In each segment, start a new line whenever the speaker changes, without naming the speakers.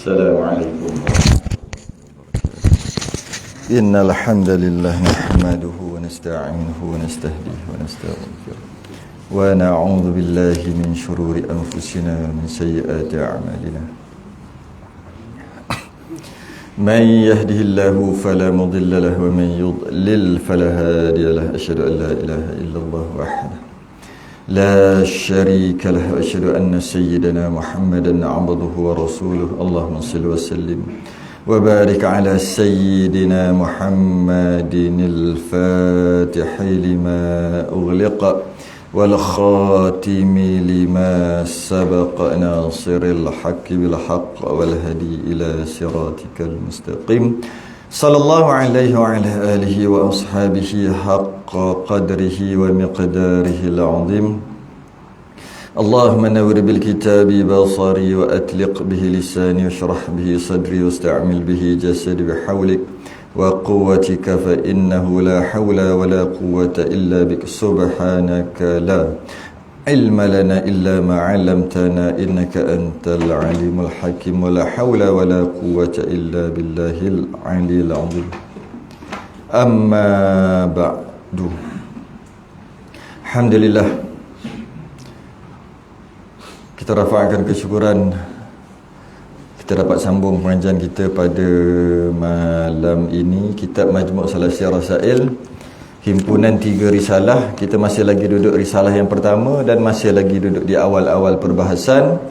السلام عليكم. إن الحمد لله نحمده ونستعينه ونستهديه ونستغفره ونعوذ بالله من شرور أنفسنا ومن سيئات أعمالنا. من يهده الله فلا مضل له ومن يضلل فلا هادي له. أشهد أن لا إله إلا الله وحده لا شريك له وأشهد أن سيدنا محمدا عبده ورسوله. اللهم صل وسلم وبارك على سيدنا محمد الفاتح لما أغلق والخاتم لما سبق ناصر الحق بالحق والهدي إلى صراطك المستقيم صلى الله عليه وعلى آله وأصحابه حق قدره ومقداره العظيم. اللهم نور بالكتاب بصري وأتلق به لساني واشرح به صدري واستعمل به جسدي بحولك وقوتك فإنه لا حول ولا قوة إلا بك سبحانك لا علم لنا إلا ما علمتنا إنك أنت العليم الحكيم ولا حول ولا قوة إلا بالله العلي العظيم. أما بعد. Alhamdulillah, kita rafa'kan kesyukuran kita dapat sambung pengajian kita pada malam ini. Kitab Majmu' Salasi Rasail, himpunan 3 risalah. Kita masih lagi duduk risalah yang pertama dan masih lagi duduk di awal-awal perbahasan,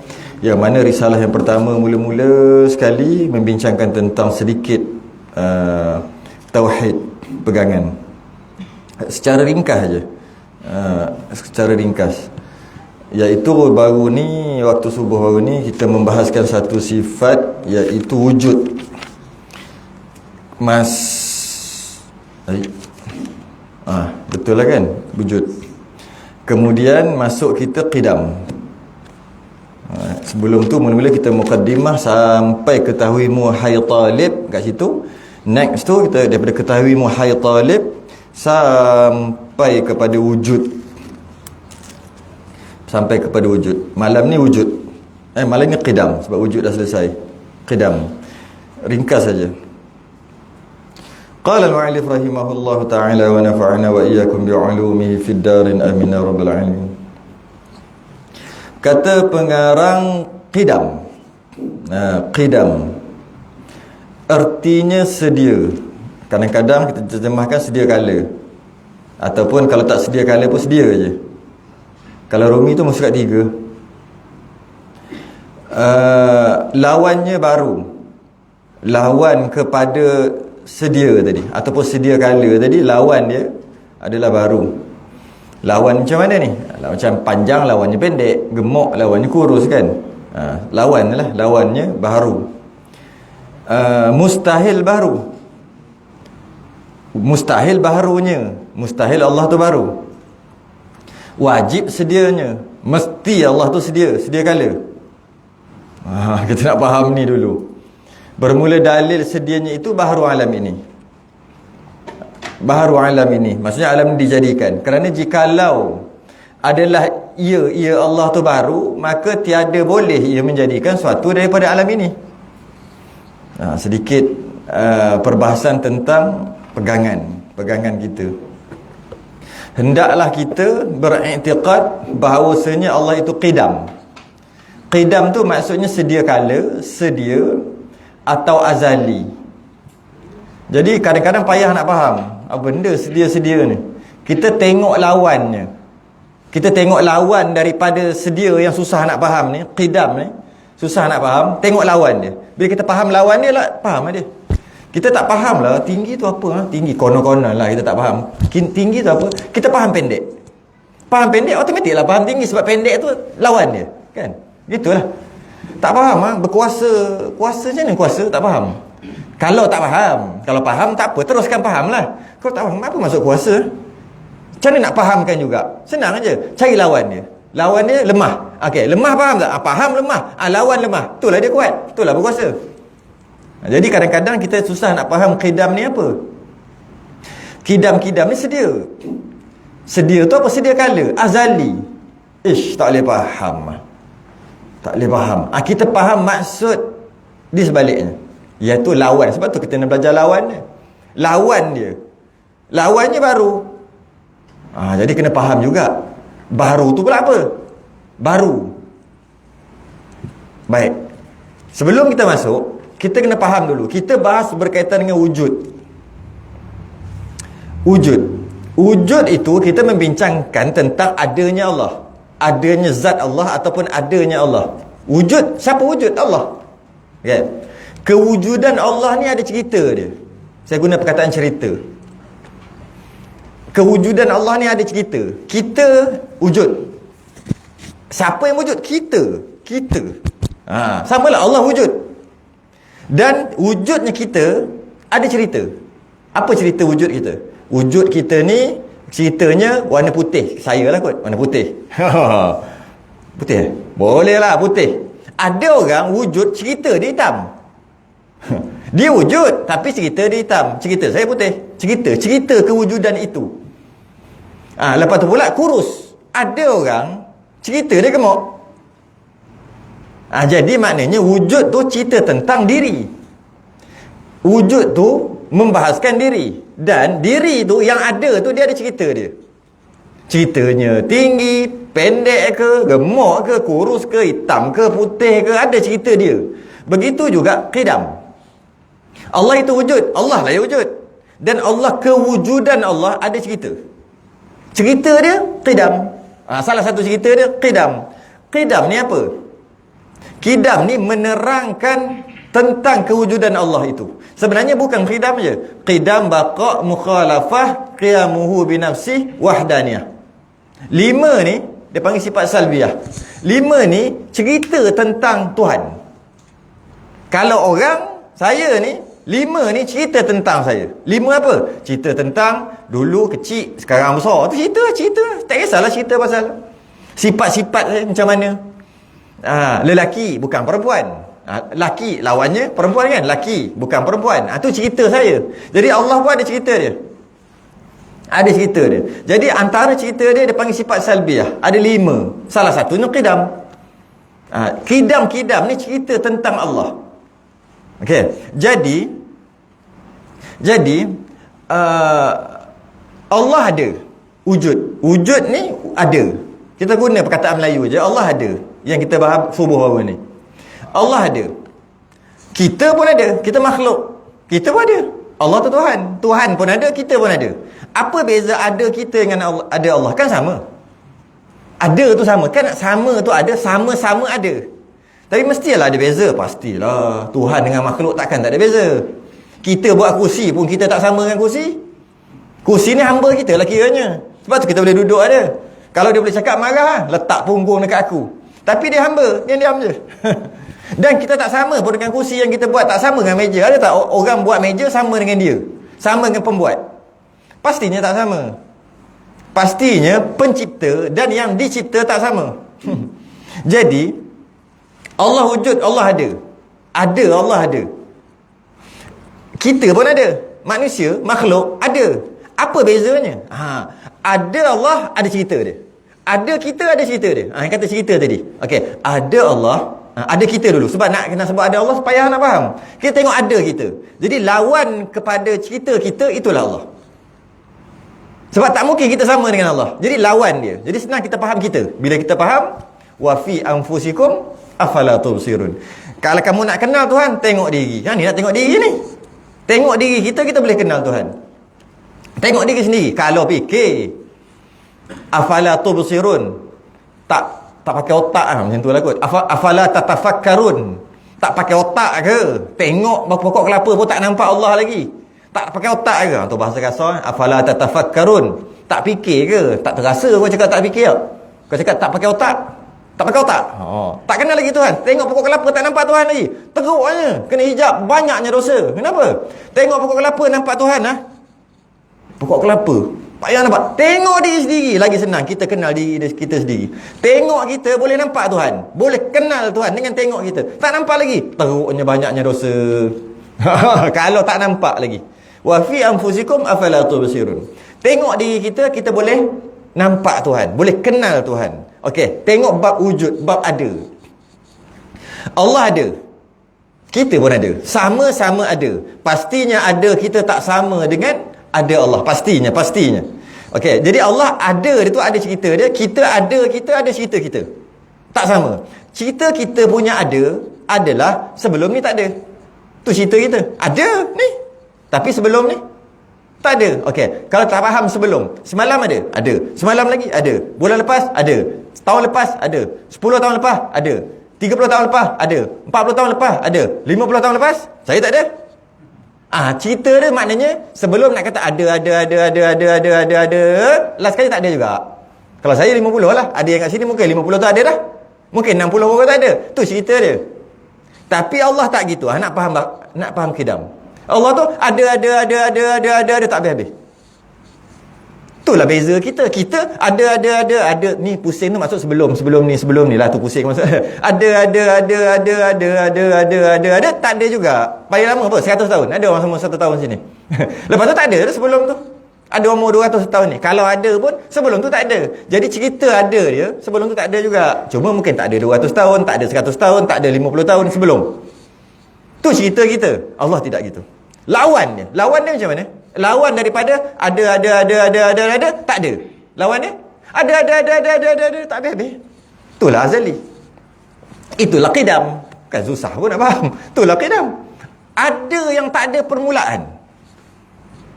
yang mana risalah yang pertama mula-mula sekali membincangkan tentang sedikit tauhid pegangan secara ringkas saja, secara ringkas, iaitu baru ni, waktu subuh baru ni kita membahaskan satu sifat, iaitu wujud. Betul lah kan, wujud. Kemudian masuk kita qidam. Sebelum tu mula-mula kita muqaddimah sampai ketahui Muhai Talib kat situ. Next tu kita daripada ketahui Muhai Talib sampai kepada wujud. Sampai kepada wujud. Malam ni wujud. Malam ni qidam, sebab wujud dah selesai. Qidam. Ringkas saja. Qala al-mu'allif rahimahullahu ta'ala wa nafa'ana wa iyyakum bi'ulumihi fid darin amin ya rabbal alamin. Kata pengarang qidam. Qidam artinya sedia. Kadang-kadang kita terjemahkan sedia kala, ataupun kalau tak sedia kala pun sedia je. Kalau Rumi tu masuk kat 3. Lawannya baru. Lawan kepada sedia tadi, ataupun sedia kala tadi, lawan dia adalah baru. Lawan macam mana ni? Macam panjang lawannya pendek, gemuk lawannya kurus kan. Lawan lah, lawannya baru. Mustahil baru. Mustahil baharunya. Mustahil Allah tu baru. Wajib sedianya. Mesti Allah tu sedia kala. Kita nak faham ni dulu. Bermula dalil sedianya itu baharu alam ini. Baharu alam ini, maksudnya alam dijadikan. Kerana jikalau adalah ia Allah tu baru, maka tiada boleh ia menjadikan suatu daripada alam ini. Sedikit perbahasan tentang pegangan kita. Hendaklah kita beriktikad bahawasanya Allah itu qidam. Qidam tu maksudnya sedia kala, sedia atau azali. Jadi kadang-kadang payah nak faham apa benda sedia-sedia ni. Kita tengok lawannya. Kita tengok lawan daripada sedia yang susah nak faham ni, qidam ni, susah nak faham. Tengok lawan dia. Bila kita faham lawan dia lah, faham dia. Kita tak faham lah tinggi tu apa. Tinggi konon-konon lah kita tak faham. Tinggi tu apa? Kita faham pendek. Faham pendek automatik lah faham tinggi, sebab pendek tu lawan dia kan. Gitulah. Tak faham berkuasa. Kuasa macam mana kuasa? Tak faham. Kalau tak faham, kalau faham tak apa, teruskan faham lah. Kalau tak faham, apa maksud kuasa? Macam mana nak fahamkan juga? Senang aja. Cari lawan dia. Lawan dia lemah. Okey, lemah faham tak? Faham lemah. Lawan lemah. Itulah dia kuat. Itulah berkuasa. Jadi kadang-kadang kita susah nak faham qidam ni apa. Qidam ni sedia. Sedia tu apa? Sedia kala, azali. Tak boleh faham. Tak boleh faham. Kita faham maksud Di sebaliknya, iaitu lawan. Sebab tu kita nak belajar lawan dia. Lawan dia, lawannya baru. Jadi kena faham juga baru tu pula apa. Baru. Baik, sebelum kita masuk, kita kena faham dulu. Kita bahas berkaitan dengan wujud. Wujud itu kita membincangkan tentang adanya Allah, adanya zat Allah ataupun adanya Allah. Wujud, siapa wujud? Allah. Okay. Kewujudan Allah ni ada cerita dia. Saya guna perkataan cerita. Kewujudan Allah ni ada cerita. Kita wujud. Siapa yang wujud? Kita. Samalah Allah wujud. Dan wujudnya kita ada cerita. Apa cerita wujud kita? Wujud kita ni ceritanya warna putih. Saya lah kot, warna putih. Putih? Boleh lah putih. Ada orang wujud cerita dia hitam. Dia wujud tapi cerita dia hitam. Cerita saya putih. Cerita kewujudan itu. Lepas tu pula kurus. Ada orang cerita dia gemuk. Jadi maknanya wujud tu cerita tentang diri. Wujud tu membahaskan diri. Dan diri tu yang ada tu dia ada cerita dia. Ceritanya tinggi, pendek ke, gemuk ke, kurus ke, hitam ke, putih ke, ada cerita dia. Begitu juga qidam. Allah itu wujud, Allah lah yang wujud. Dan Allah, kewujudan Allah ada cerita. Cerita dia qidam. Salah satu cerita dia qidam. Qidam ni apa? Qidam ni menerangkan tentang kewujudan Allah itu. Sebenarnya bukan qidam je. Qidam, baqa', mukhalafah, qiyamuhu binafsih, wahdaniyah. 5 ni dia panggil sifat salbiyah. 5 ni cerita tentang Tuhan. Kalau orang, saya ni 5 ni cerita tentang saya. 5 apa? Cerita tentang dulu kecil, sekarang besar. Tu cerita. Tak kisahlah cerita pasal sifat-sifat saya macam mana. Lelaki bukan perempuan. Laki lawannya perempuan kan. Laki bukan perempuan. Tu cerita saya. Jadi Allah pun ada cerita dia. Ada cerita dia. Jadi antara cerita dia panggil sifat salbiyah. Ada 5. Salah satunya qidam. Qidam ni cerita tentang Allah. Okey. Jadi Allah ada wujud. Wujud ni ada. Kita guna perkataan Melayu je. Allah ada. Yang kita bahas subuh baru ni. Allah ada. Kita pun ada. Kita makhluk. Kita pun ada. Allah tu Tuhan. Tuhan pun ada, kita pun ada. Apa beza ada kita dengan Allah, ada Allah? Kan sama. Ada tu sama. Kan sama tu ada, sama-sama ada. Tapi mestilah ada beza. Pastilah. Tuhan dengan makhluk takkan tak ada beza. Kita buat kursi pun kita tak sama dengan kursi. Kursi ni hamba kita lah kiranya. Sebab tu kita boleh duduk ada. Kalau dia boleh cakap marah, letak punggung dekat aku. Tapi dia hamba, dia diam je. Dan kita tak sama pun dengan kursi yang kita buat. Tak sama dengan meja. Ada tak orang buat meja sama dengan dia? Sama dengan pembuat? Pastinya tak sama. Pastinya pencipta dan yang dicipta tak sama. Jadi Allah wujud, Allah ada. Ada, Allah ada. Kita pun ada. Manusia, makhluk ada. Apa bezanya? Ada Allah, ada cerita dia. Ada kita, ada cerita dia. Yang kata cerita tadi. Okey, ada Allah, ada kita dulu. Sebab nak kena sebut ada Allah, supaya nak faham. Kita tengok ada kita. Jadi lawan kepada cerita kita, itulah Allah. Sebab tak mungkin kita sama dengan Allah. Jadi lawan dia. Jadi senang kita faham kita. Bila kita faham, wa fi anfusikum afala tubsirun. Kalau kamu nak kenal Tuhan, tengok diri. Ni nak tengok diri ni. Tengok diri kita, kita boleh kenal Tuhan. Tengok diri sendiri. Kalau fikir afala tubsirun, tak pakai otak macam tu lah kot. Afala tatafakkarun, tak pakai otak ke? Tengok pokok kelapa pun tak nampak Allah lagi. Tak pakai otak ke? Tu bahasa kasar. Afala tatafakkarun, tak fikir ke? Tak terasa kau cakap tak fikir. Kau cakap tak pakai otak. Tak pakai otak. Tak kenal lagi Tuhan. Tengok pokok kelapa tak nampak Tuhan lagi. Teruknya, kena hijab, banyaknya dosa. Kenapa? Tengok pokok kelapa nampak Tuhan Pokok kelapa payah nampak. Tengok diri sendiri lagi senang. Kita kenal diri kita sendiri. Tengok kita boleh nampak Tuhan. Boleh kenal Tuhan dengan tengok kita. Tak nampak lagi. Teruknya banyaknya dosa. Kalau tak nampak lagi. Wa fi anfusikum afala tubsirun. Tengok diri kita, kita boleh nampak Tuhan. Boleh kenal Tuhan. Okey, tengok bab wujud, bab ada. Allah ada. Kita pun ada. Sama-sama ada. Pastinya ada kita tak sama dengan ada Allah. Pastinya. Okey, jadi Allah ada dia tu ada cerita dia. Kita ada cerita kita. Tak sama. Cerita kita punya ada adalah sebelum ni tak ada. Tu cerita kita. Ada ni. Tapi sebelum ni tak ada. Okey, kalau tak faham sebelum. Semalam ada. Ada. Semalam lagi ada. Bulan lepas ada. Tahun lepas ada. 10 tahun lepas ada. 30 tahun lepas ada. 40 tahun lepas ada. 50 tahun lepas saya tak ada. Cerita dia maknanya sebelum nak kata ada. Last kali tak ada juga. Kalau saya 50 lah. Ada yang kat sini mungkin 50 tu ada dah. Mungkin 60 orang tak ada. Tu cerita dia. Tapi Allah tak gitu. Nak faham kidam. Allah tu ada tak habis-habis. Itulah beza kita. Kita ada. Ni pusing tu maksud sebelum ni lah tu pusing maksud. Ada. Tak ada juga. Paling lama apa? 100 tahun. Ada orang semua 1 tahun sini. Lepas tu tak ada sebelum tu. Ada umur 200 tahun ni. Kalau ada pun sebelum tu tak ada. Jadi cerita ada dia, sebelum tu tak ada juga. Cuma mungkin tak ada 200 tahun, tak ada 100 tahun, tak ada 50 tahun sebelum. Tu cerita kita. Allah tidak gitu. Lawan dia macam mana? Lawan daripada ada, tak ada. Lawan dia ada, tak habis-habis. Itulah azali. Itulah qidam. Kan susah pun nak faham. Itulah qidam. Ada yang tak ada permulaan.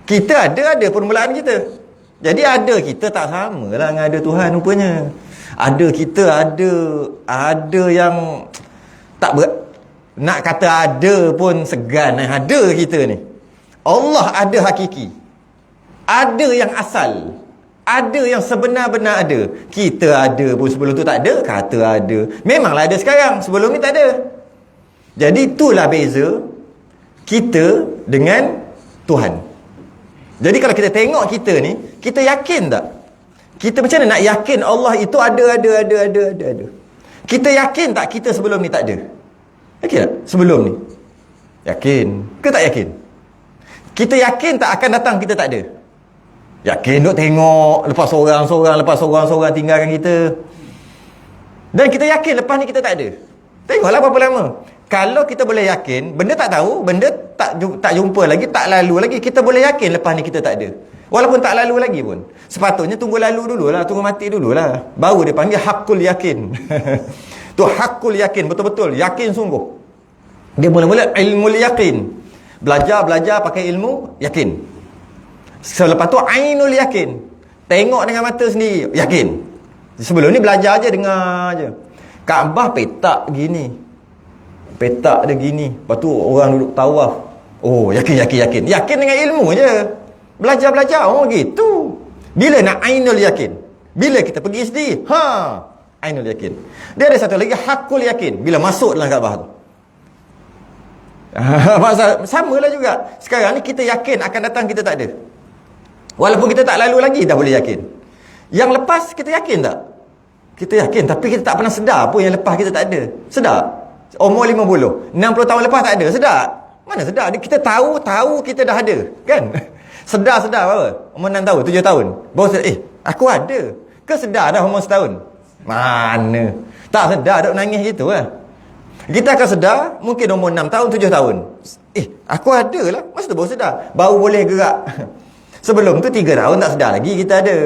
Kita ada permulaan kita. Jadi ada kita tak sama lah dengan ada Tuhan rupanya. Ada kita ada yang tak nak kata ada pun segan. Ada kita ni. Allah ada hakiki. Ada yang asal. Ada yang sebenar-benar ada. Kita ada pun sebelum tu tak ada. Kata ada. Memanglah ada sekarang. Sebelum ni tak ada. Jadi itulah beza kita dengan Tuhan. Jadi kalau kita tengok kita ni, kita yakin tak? Kita macam mana nak yakin Allah itu ada. Kita yakin tak kita sebelum ni tak ada? Yakin tak? Sebelum ni. Yakin ke tak yakin? Kita yakin tak akan datang kita tak ada? Yakin duk tengok lepas seorang tinggalkan kita. Dan kita yakin lepas ni kita tak ada. Tengoklah berapa lama. Kalau kita boleh yakin, benda tak tahu, benda tak jumpa lagi, tak lalu lagi, kita boleh yakin lepas ni kita tak ada. Walaupun tak lalu lagi pun. Sepatutnya tunggu lalu dululah, tunggu mati dululah. Baru dia panggil hakul yakin. Tu hakul yakin, betul-betul yakin sungguh. Dia mula-mula ilmul yakin. Belajar pakai ilmu yakin. Selepas tu ainul yakin. Tengok dengan mata sendiri, yakin. Sebelum ni belajar je, dengar je. Kaabah petak gini. Petak dia gini. Lepas tu orang duduk tawaf. Oh, yakin. Yakin dengan ilmu je. Belajar. Oh, gitu. Bila nak ainul yakin? Bila kita pergi sendiri? Ainul yakin. Dia ada satu lagi hakul yakin. Bila masuk dalam Kaabah tu. Samalah juga. Sekarang ni kita yakin akan datang kita tak ada. Walaupun kita tak lalu lagi, dah boleh yakin. Yang lepas kita yakin tak? Kita yakin, tapi kita tak pernah sedar pun yang lepas kita tak ada. Sedar? Umur 50, 60 tahun lepas tak ada. Sedar? Mana sedar? Kita tahu kita dah ada, kan? Sedar berapa? Umur 6 tahun, 7 tahun. Baru sedar, aku ada. Ke sedar dah umur setahun? Mana? Tak sedar, duk nangis gitu lah. Kita akan sedar mungkin umur 6 tahun, 7 tahun. Aku ada lah. Masa tu baru sedar. Baru boleh gerak. Sebelum tu 3 tahun tak sedar lagi kita ada.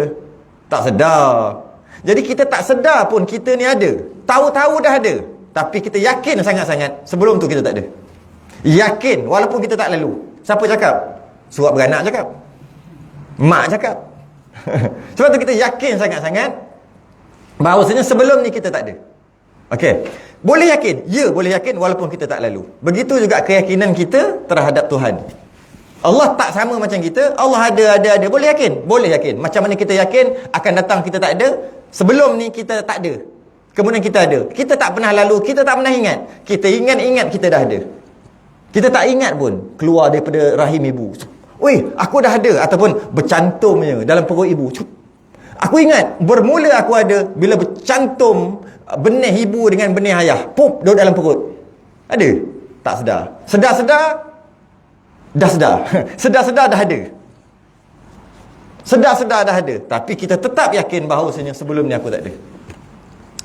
Tak sedar. Jadi kita tak sedar pun kita ni ada. Tahu-tahu dah ada. Tapi kita yakin sangat-sangat sebelum tu kita tak ada. Yakin walaupun kita tak lalu. Siapa cakap? Surat beranak cakap. Mak cakap. Sebab tu kita yakin sangat-sangat bahawasanya sebelum ni kita tak ada. Okey. Boleh yakin? Ya, boleh yakin walaupun kita tak lalu. Begitu juga keyakinan kita terhadap Tuhan. Allah tak sama macam kita. Allah ada. Boleh yakin? Boleh yakin. Macam mana kita yakin akan datang kita tak ada? Sebelum ni kita tak ada. Kemudian kita ada. Kita tak pernah lalu, kita tak pernah ingat. Kita ingat kita dah ada. Kita tak ingat pun keluar daripada rahim ibu. Aku dah ada. Ataupun bercantumnya dalam perut ibu. Aku ingat bermula aku ada bila bercantum benih ibu dengan benih ayah. Pup, duduk dalam perut. Ada? Tak sedar. Sedar-sedar dah sedar. Sedar-sedar dah ada. Sedar-sedar dah ada. Tapi kita tetap yakin bahawasanya sebelum ni aku tak ada.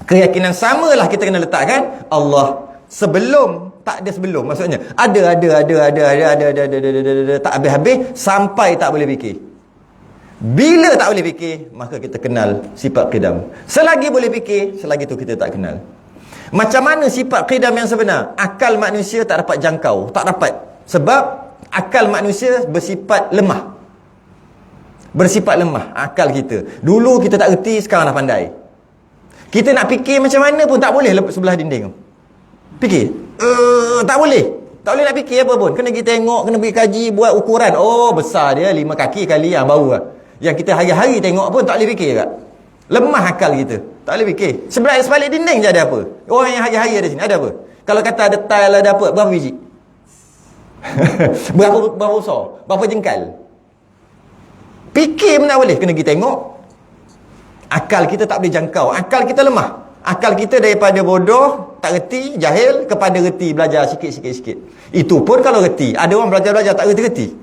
Keyakinan samalah kita kena letakkan Allah sebelum tak ada sebelum. Maksudnya ada, tak habis-habis sampai tak boleh fikir. Bila tak boleh fikir, maka kita kenal sifat qidam. Selagi boleh fikir, selagi tu kita tak kenal. Macam mana sifat qidam yang sebenar? Akal manusia tak dapat jangkau, tak dapat. Sebab akal manusia bersifat lemah. Bersifat lemah akal kita. Dulu kita tak reti, sekarang dah pandai. Kita nak fikir macam mana pun tak boleh sebelah dinding tu. Fikir. Tak boleh. Tak boleh nak fikir apa pun. Kena kita tengok, kena pergi kaji, buat ukuran. Oh, besar dia 5 kaki kali yang bau lah. Yang kita hari-hari tengok pun tak boleh fikir tak? Lemah akal kita. Tak boleh fikir. Sebalik dinding je ada apa? Orang yang hari-hari ada sini, ada apa? Kalau kata ada tile, ada apa? Berapa biji? berapa besar? Berapa jengkal? Fikir pun tak boleh. Kena pergi tengok. Akal kita tak boleh jangkau. Akal kita lemah. Akal kita daripada bodoh, tak reti, jahil, kepada reti, belajar sikit. Itu pun kalau reti. Ada orang belajar-belajar tak reti-reti.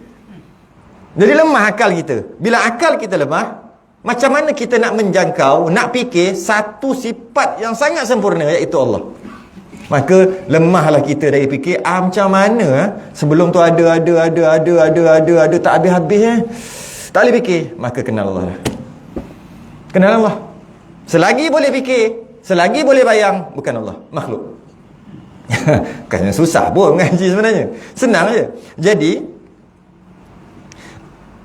Jadi lemah akal kita. Bila akal kita lemah, macam mana kita nak menjangkau, nak fikir satu sifat yang sangat sempurna, iaitu Allah. Maka lemahlah kita dari fikir, macam mana sebelum tu ada, tak habis-habis tak boleh fikir. Maka kenal Allah. Kenal Allah. Selagi boleh fikir, selagi boleh bayang, bukan Allah, makhluk. Bukannya susah pun mengaji sebenarnya. Senang je. Jadi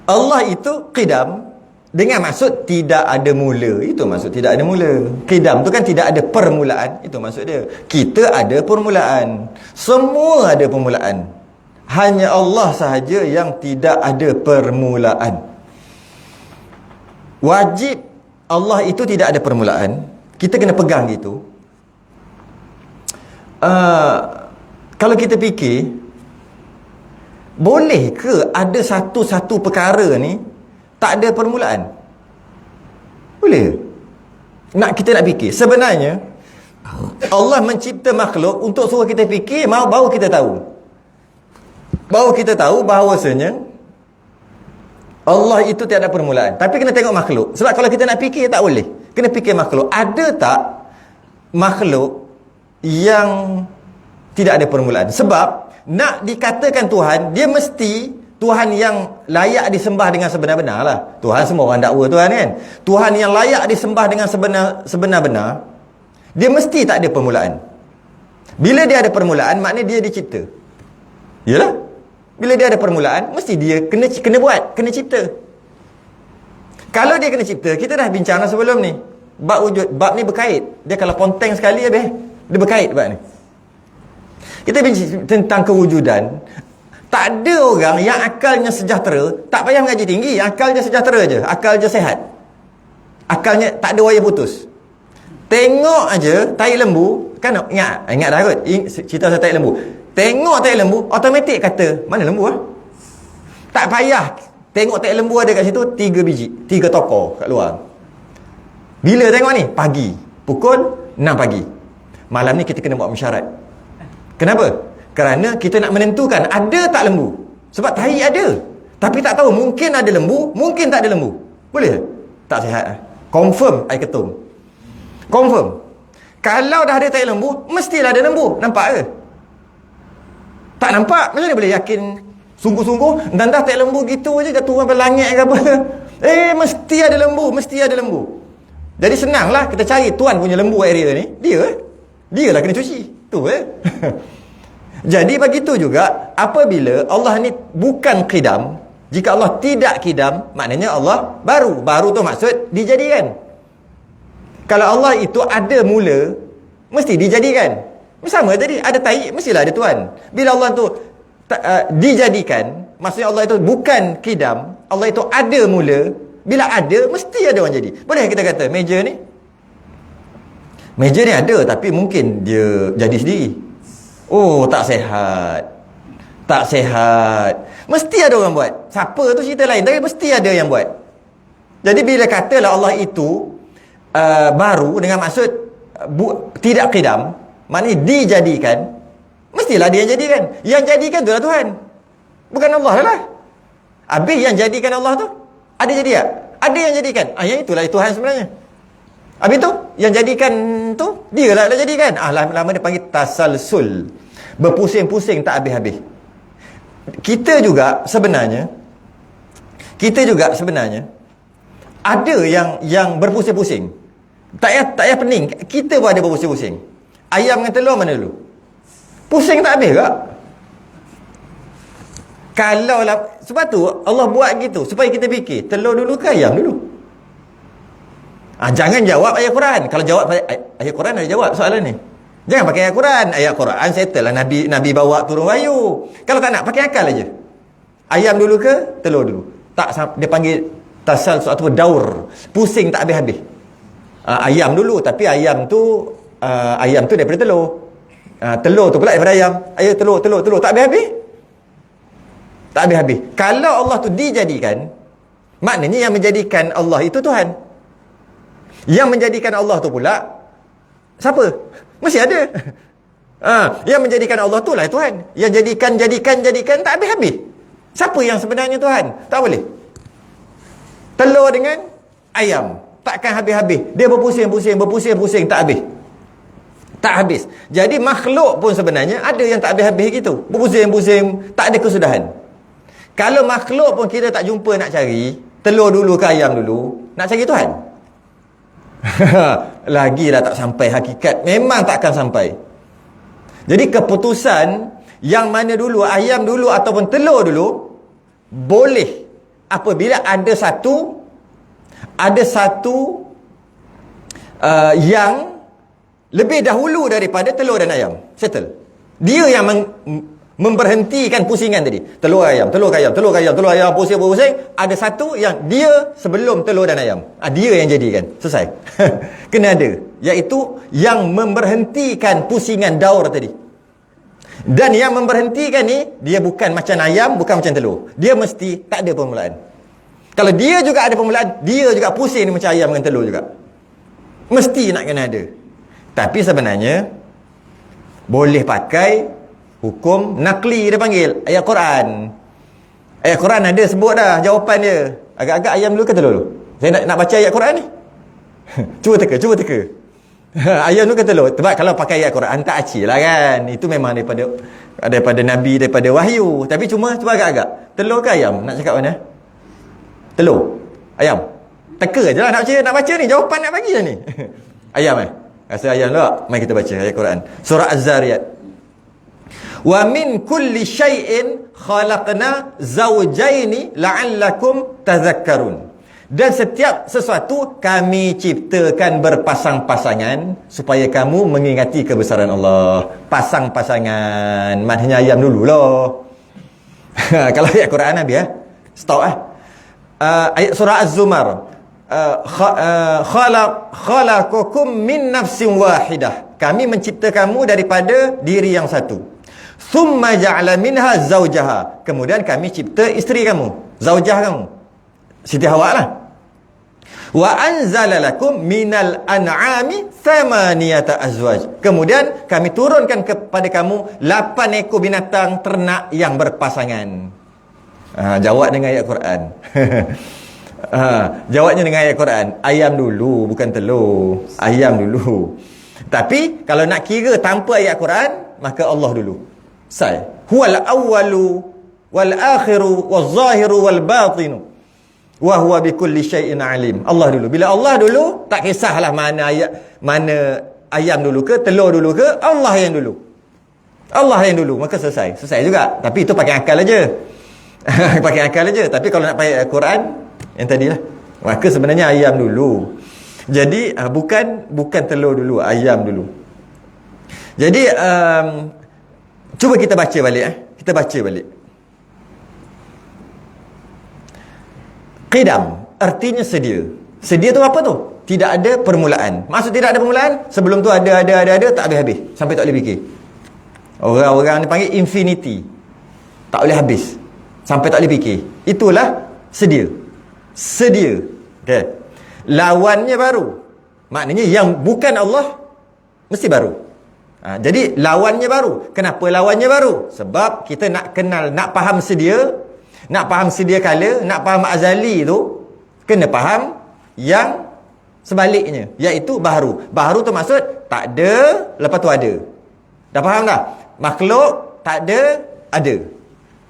Allah itu qidam dengan maksud tidak ada mula. Itu maksud tidak ada mula. Qidam tu kan tidak ada permulaan. Itu maksud dia. Kita ada permulaan. Semua ada permulaan. Hanya Allah sahaja yang tidak ada permulaan. Wajib Allah itu tidak ada permulaan. Kita kena pegang gitu. Kalau kita fikir, boleh ke ada satu-satu perkara ni tak ada permulaan? Boleh. Kita nak fikir. Sebenarnya Allah mencipta makhluk untuk suruh kita fikir, baru kita tahu. Baru kita tahu bahawasanya Allah itu tiada permulaan. Tapi kena tengok makhluk. Sebab kalau kita nak fikir, tak boleh. Kena fikir makhluk. Ada tak makhluk yang tidak ada permulaan? Sebab nak dikatakan Tuhan, dia mesti Tuhan yang layak disembah dengan sebenar-benar lah. Tuhan semua orang dakwa Tuhan kan. Tuhan yang layak disembah dengan sebenar-benar, dia mesti tak ada permulaan. Bila dia ada permulaan, maknanya dia dicipta. Yalah. Bila dia ada permulaan, mesti dia kena buat, kena cipta. Kalau dia kena cipta, kita dah bincang sebelum ni. Bab wujud, bab ni berkait. Dia kalau ponteng sekali habis, dia berkait bab ni. Kita bincang tentang kewujudan. Tak ada orang yang akalnya sejahtera, tak payah mengaji tinggi, akalnya sejahtera je, akal je sihat. Akalnya tak ada wayar putus. Tengok aja tai lembu, kan ingat dah kot cerita pasal tai lembu. Tengok tai lembu, automatik kata, mana lembu ah? Tak payah tengok tai lembu ada kat situ 3 biji, 3 tokor kat luar. Bila tengok ni? Pagi, pukul 6 pagi. Malam ni kita kena buat mesyuarat. Kenapa? Kerana kita nak menentukan ada tak lembu. Sebab tai ada, tapi tak tahu, mungkin ada lembu, mungkin tak ada lembu. Boleh? Tak sihat. Confirm air ketum. Confirm. Kalau dah ada tai lembu, mestilah ada lembu. Nampak ke? Tak nampak, macam mana boleh yakin sungguh-sungguh? Dan dah tai lembu gitu je, jatuh sampai langit ke apa. Mesti ada lembu, mesti ada lembu. Jadi senanglah kita cari tuan punya lembu area ni. Dia lah kena cuci. Tu Jadi begitu juga apabila Allah ni bukan qidam. Jika Allah tidak qidam, maknanya Allah baru. Baru tu maksud dijadikan. Kalau Allah itu ada mula, mesti dijadikan. Sama tadi, ada tai, mestilah ada tuan. Bila Allah tu dijadikan, maksudnya Allah itu bukan qidam, Allah itu ada mula. Bila ada, mesti ada orang jadi. Boleh kita kata meja ni ada, tapi mungkin dia jadi sendiri. Oh, tak sihat. Tak sihat. Mesti ada orang buat. Siapa tu cerita lain, tapi mesti ada yang buat. Jadi bila katalah Allah itu baru dengan maksud tidak qidam, maknanya dijadikan, mestilah dia yang jadikan. Yang jadikan tu lah Tuhan, bukan Allah lah. Habis yang jadikan Allah tu ada jadi tak? Ada yang jadikan. Yang itulah Tuhan sebenarnya. Habis tu yang jadikan tu dia lah jadikan. Lama dia panggil tasalsul. Berpusing-pusing tak habis-habis. Kita juga sebenarnya ada yang berpusing-pusing. Tak payah pening. Kita pun ada berpusing-pusing. Ayam dengan telur mana dulu? Pusing tak habis tak? Kalau lah, sebab tu Allah buat gitu supaya kita fikir, telur dulu ke ayam dulu? Jangan jawab ayat Quran. Kalau jawab ayat Quran, ada jawab soalan ni. Jangan pakai ayat Quran. Ayat Quran settle lah, Nabi bawa turun wahyu. Kalau tak nak, pakai akal aja. Ayam dulu ke telur dulu? Tak, dia panggil tasal suatu daur. Pusing tak habis-habis. Ayam dulu, tapi ayam tu daripada telur. Telur tu pula daripada ayam. Ayam telur tak habis-habis. Tak habis-habis. Kalau Allah tu dijadikan, maknanya yang menjadikan Allah itu Tuhan. Yang menjadikan Allah tu pula siapa? Mesti ada. Yang menjadikan Allah tu lah Tuhan. Yang jadikan tak habis-habis. Siapa yang sebenarnya Tuhan? Tak boleh. Telur dengan ayam takkan habis-habis. Dia berpusing-pusing tak habis. Tak habis. Jadi makhluk pun sebenarnya ada yang tak habis-habis gitu. Berpusing-pusing, tak ada kesudahan. Kalau makhluk pun kita tak jumpa nak cari, telur dulu ke ayam dulu, nak cari Tuhan. Lagilah tak sampai hakikat. Memang takkan sampai. Jadi keputusan yang mana dulu, ayam dulu ataupun telur dulu, boleh apabila ada satu yang lebih dahulu daripada telur dan ayam. Settle. Dia yang memberhentikan pusingan tadi. Telur ayam, pusing. Ada satu yang dia sebelum telur dan ayam. Dia yang jadikan. Selesai. Kena ada. Iaitu yang memberhentikan pusingan daur tadi. Dan yang memberhentikan ni, dia bukan macam ayam, bukan macam telur. Dia mesti tak ada permulaan. Kalau dia juga ada permulaan, dia juga pusing macam ayam dengan telur juga. Mesti nak kena ada. Tapi sebenarnya boleh pakai hukum nakli, dia panggil ayat Quran. Ayat Quran ada sebut dah jawapan dia. Agak-agak ayam dulu ke telur dulu? Saya nak baca ayat Quran ni. Cuba teka. Ayam dulu ke telur? Sebab kalau pakai ayat Quran tak acik lah kan. Itu memang daripada Nabi, daripada wahyu. Tapi cuma agak-agak. Telur ke ayam? Nak cakap mana? Telur? Ayam? Teka je lah nak baca ni. Jawapan nak bagi lah ni. Ayam Rasa ayam lah. Mari kita baca ayat Quran. Surah Az-Zariyat. Wa min kulli syai'in khalaqna zawjaini la'allakum tadhakkarun. Dan setiap sesuatu kami ciptakan berpasang-pasangan supaya kamu mengingati kebesaran Allah. Pasang-pasangan. Maknanya ayam dulu loh. Kalau ayat Quran Nabi stop ayat surah Az-Zumar. Khalaqakum min nafsin wahidah. Kami mencipta kamu daripada diri yang satu. Thumma ja'ala minha zawjaha. Kemudian kami cipta isteri kamu, zaujah kamu, Siti Hawa lah. Wa anzala lakum minal an'ami thamaniyata azwaj. Kemudian kami turunkan kepada kamu 8 ekor binatang ternak yang berpasangan. Jawab dengan ayat Quran. Jawabnya dengan ayat Quran. Ayam dulu, bukan telur. Ayam dulu. Tapi kalau nak kira tanpa ayat Quran, maka Allah dulu. Huwal awwalu wal akhiru wal zahiru wal batinu wa huwa bikulli syai'in alim. Allah dulu. Bila Allah dulu, tak kisahlah mana ayam dulu ke telur dulu ke, Allah yang dulu. Allah yang dulu, maka selesai juga. Tapi itu pakai akal aja. Pakai akal aja. Tapi kalau nak pakai Quran yang tadilah, maka sebenarnya ayam dulu. Jadi bukan telur dulu, ayam dulu. Jadi cuba kita baca balik. Kita baca balik. Qidam artinya sedia. Sedia tu apa tu? Tidak ada permulaan. Maksud tidak ada permulaan, sebelum tu ada tak habis-habis. Sampai tak boleh fikir. Orang-orang ni panggil infinity. Tak boleh habis. Sampai tak boleh fikir. Itulah sedia. Okay. Lawannya baru. Maknanya yang bukan Allah mesti baru. Jadi lawannya baru. Kenapa lawannya baru? Sebab kita nak kenal, nak faham sedia, nak faham sedia kala, nak faham azali tu, kena faham yang sebaliknya, iaitu baharu. Baharu tu maksud tak ada, lepas tu ada. Dah faham tak? Makhluk tak ada, ada.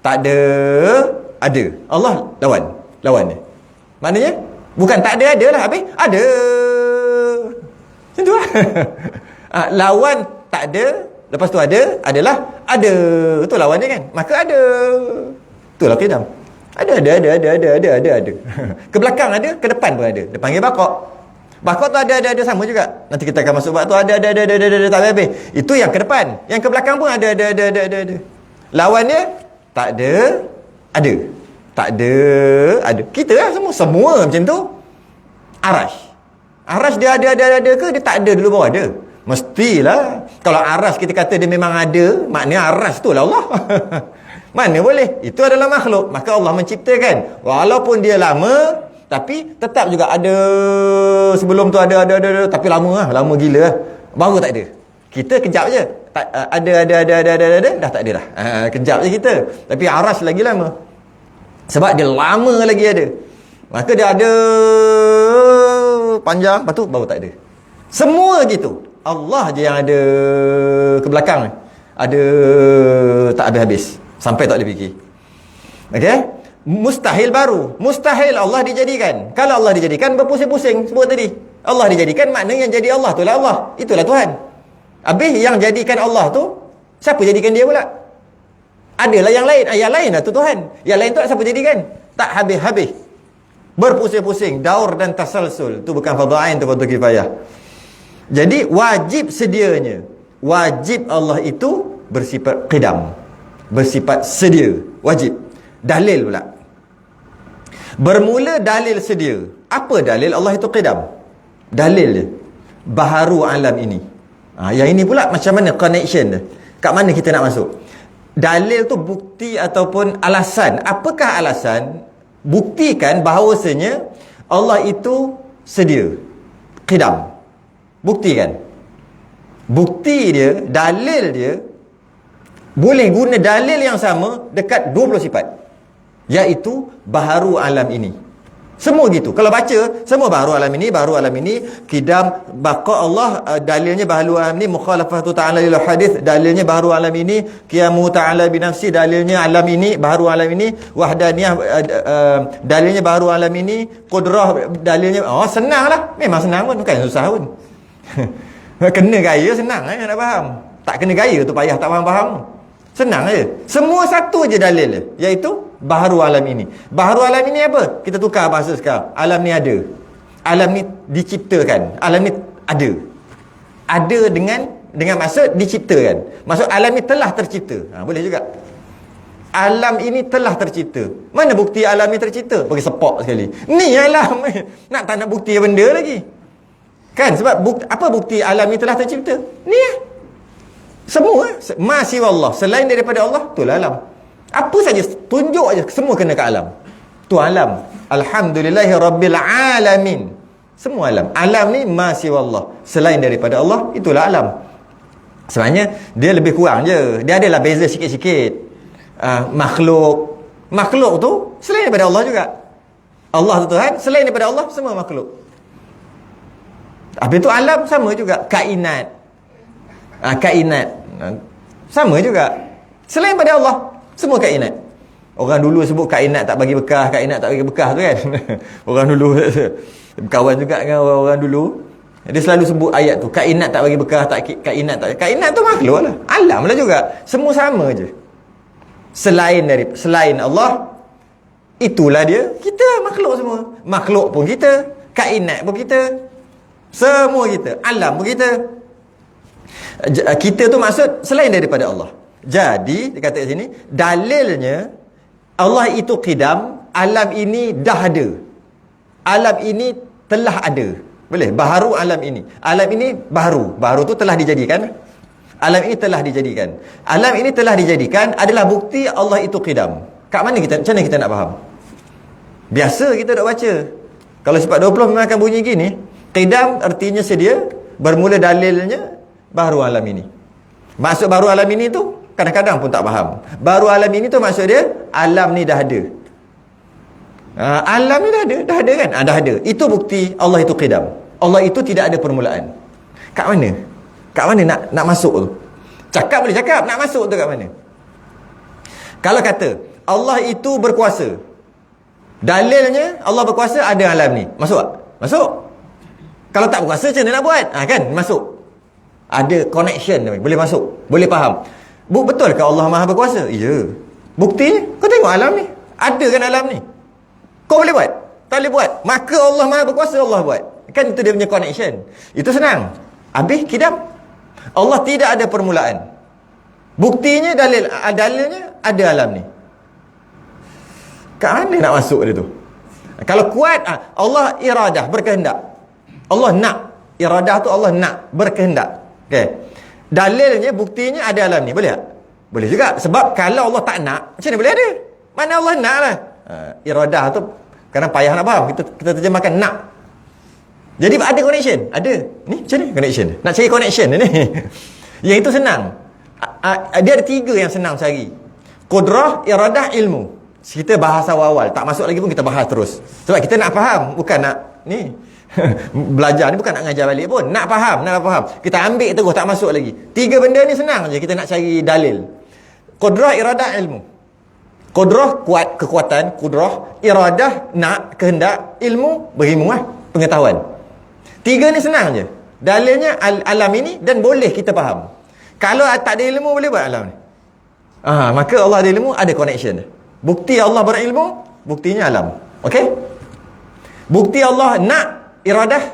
Tak ada, ada. Allah lawan dia. Maknanya bukan tak ada lah, habis ada. Macam tu lah. Lawan tak ada, lepas tu ada, adalah ada. Itu lawan dia kan. Maka ada. Itulah qidam. Ada. Ke belakang ada, ke depan pun ada. Dia panggil bakok. Bakok tu ada sama juga. Nanti kita akan masuk bab tu ada tak habis. Itu yang ke depan. Yang ke belakang pun ada. Lawan dia tak ada, ada. Tak ada. Kita lah semua macam tu. Arash dia ada ke dia tak ada dulu baru ada? Mestilah. Kalau arash kita kata dia memang ada, maknanya arash tu lah Allah. Mana boleh? Itu adalah makhluk. Maka Allah menciptakan. Walaupun dia lama, tapi tetap juga ada. Sebelum tu ada. Tapi lama gila lah. Baru tak ada. Kita kejap je. Ada. Dah tak ada dah. Kejap je kita. Tapi arash lagi lama. Sebab dia lama lagi ada. Maka dia ada panjang, lepas tu baru tak ada. Semua gitu. Allah je yang ada ke belakang. Ada tak habis-habis. Sampai tak boleh fikir. Okey? Mustahil baru. Mustahil Allah dijadikan. Kalau Allah dijadikan, berpusing-pusing sebut tadi. Allah dijadikan, maknanya yang jadi Allah tu lah Allah. Itulah Tuhan. Habis yang jadikan Allah tu, siapa jadikan dia pula? Adalah yang lain. Yang lain lah tu Tuhan. Yang lain tu siapa jadikan? Tak habis-habis. Berpusing-pusing. Daur dan tasalsul. Tu bukan fardu ain, tu fardu kifayah. Jadi wajib sedianya. Wajib Allah itu bersifat qidam. Bersifat sedia. Wajib. Dalil pula. Bermula dalil sedia. Apa dalil Allah itu qidam? Dalil dia. Baharu alam ini. Yang ini pula macam mana connection dia? Kat mana kita nak masuk? Dalil tu bukti ataupun alasan. Apakah alasan? Buktikan bahawasanya Allah itu sedia. Qidam. Buktikan. Bukti dia, dalil dia, boleh guna dalil yang sama dekat 20 sifat. Iaitu baharu alam ini. Semua gitu. Kalau baca, semua baharu alam ini, qidam, baqa Allah, dalilnya baharu alam ini, mukhalafatu ta'ala lil hadith, dalilnya baharu alam ini, qiyamu ta'ala binafsi, dalilnya alam ini, baharu alam ini, wahdaniyah, dalilnya baharu alam ini, qudrah, dalilnya, senang lah. Memang senang pun, bukan susah pun. Kena gaya senang nak faham. Tak kena gaya tu payah tak faham-faham. Senang je. Semua satu je dalil dia, iaitu baharu alam ini. Baharu alam ini apa? Kita tukar bahasa sekarang. Alam ni ada. Alam ni diciptakan. Alam ni ada. Ada dengan maksud diciptakan. Maksud alam ni telah tercipta. Boleh juga. Alam ini telah tercipta. Mana bukti alam ni tercipta? Bagi sepak sekali. Ni alam. Nak tak nak bukti benda lagi. Kan? Sebab apa bukti alam ni telah tercipta? Ni lah. Semua masih Allah. Selain daripada Allah, itulah alam. Apa saja, tunjuk aja, semua kena ke alam. Tu alam. Alhamdulillahi Rabbil Alamin. Semua alam. Alam ni masih Allah. Selain daripada Allah, itulah alam. Sebenarnya, dia lebih kurang je. Dia adalah beza sikit-sikit. Makhluk. Makhluk tu, selain daripada Allah juga. Allah tu Tuhan, selain daripada Allah, semua makhluk. Habis tu alam sama juga. Kainat. Kainat. Sama juga. Selain daripada Allah, semua kainat. Orang dulu sebut kainat tak bagi bekas, kainat tak bagi bekas tu kan. Orang dulu berkawan juga dengan orang dulu. Dia selalu sebut ayat tu, kainat tak bagi bekas, kainat tu makhluk lah. Alam lah juga. Semua sama je. Selain Allah, itulah dia. Kita makhluk semua. Makhluk pun kita, kainat pun kita, semua kita, alam pun kita. Kita tu maksud selain daripada Allah. Jadi dia kata kat sini, dalilnya Allah itu qidam, alam ini dah ada. Alam ini telah ada. Boleh? Baharu alam ini. Alam ini baharu. Baharu tu telah dijadikan. Alam ini telah dijadikan. Alam ini telah dijadikan adalah bukti Allah itu qidam. Kat mana kita, macam mana kita nak faham? Biasa kita dah baca. Kalau sifat 20 memang akan bunyi gini. Qidam artinya sedia, bermula dalilnya baharu alam ini. Maksud baharu alam ini tu kadang-kadang pun tak faham. Baharu alam ini tu maksud dia alam ni dah ada. Alam ni dah ada kan? Dah ada. Itu bukti Allah itu qidam. Allah itu tidak ada permulaan. Kat mana? Kat mana nak masuk tu? Cakap boleh cakap, nak masuk tu kat mana? Kalau kata Allah itu berkuasa, dalilnya Allah berkuasa ada alam ni, masuk tak? Masuk. Kalau tak berkuasa macam mana nak buat? Kan masuk. Ada connection, boleh masuk, boleh faham. Betul ke Allah Maha berkuasa? Ya. Buktinya kau tengok alam ni, ada kan alam ni? Kau boleh buat? Tak boleh buat. Maka Allah Maha berkuasa, Allah buat. Kan itu dia punya connection. Itu senang. Habis kidam. Allah tidak ada permulaan. Buktinya dalilnya ada alam ni. Kat mana nak masuk dia tu? Kalau kuat, Allah iradah, berkehendak. Allah nak. Iradah tu Allah nak, berkehendak. Okay. Dalilnya, buktinya ada alam ni. Boleh tak? Boleh juga. Sebab kalau Allah tak nak, macam mana boleh ada? Mana Allah nak lah. Iradah tu kadang payah nak faham. Kita terjemahkan nak. Jadi ada connection. Ada. Ni macam ni connection. Nak cari connection ni. Yang itu senang. Dia ada 3 yang senang cari. Qudrah, iradah, ilmu. Kita bahas awal-awal. Tak masuk lagi pun kita bahas terus. Sebab kita nak faham. Bukan nak ni. Belajar ni bukan nak ngajar balik pun. Nak faham. Kita ambil terus, tak masuk lagi. 3 benda ni senang je. Kita nak cari dalil. Qudrah, iradah, ilmu. Qudrah, kuat, kekuatan. Qudrah, iradah, nak, kehendak. Ilmu, berilmu lah. Pengetahuan. 3 ni senang je. Dalilnya alam ini dan boleh kita faham. Kalau tak ada ilmu, boleh buat alam ni? Maka Allah ada ilmu, ada connection. Bukti Allah berilmu, buktinya alam. Okey? Bukti Allah nak, iradah,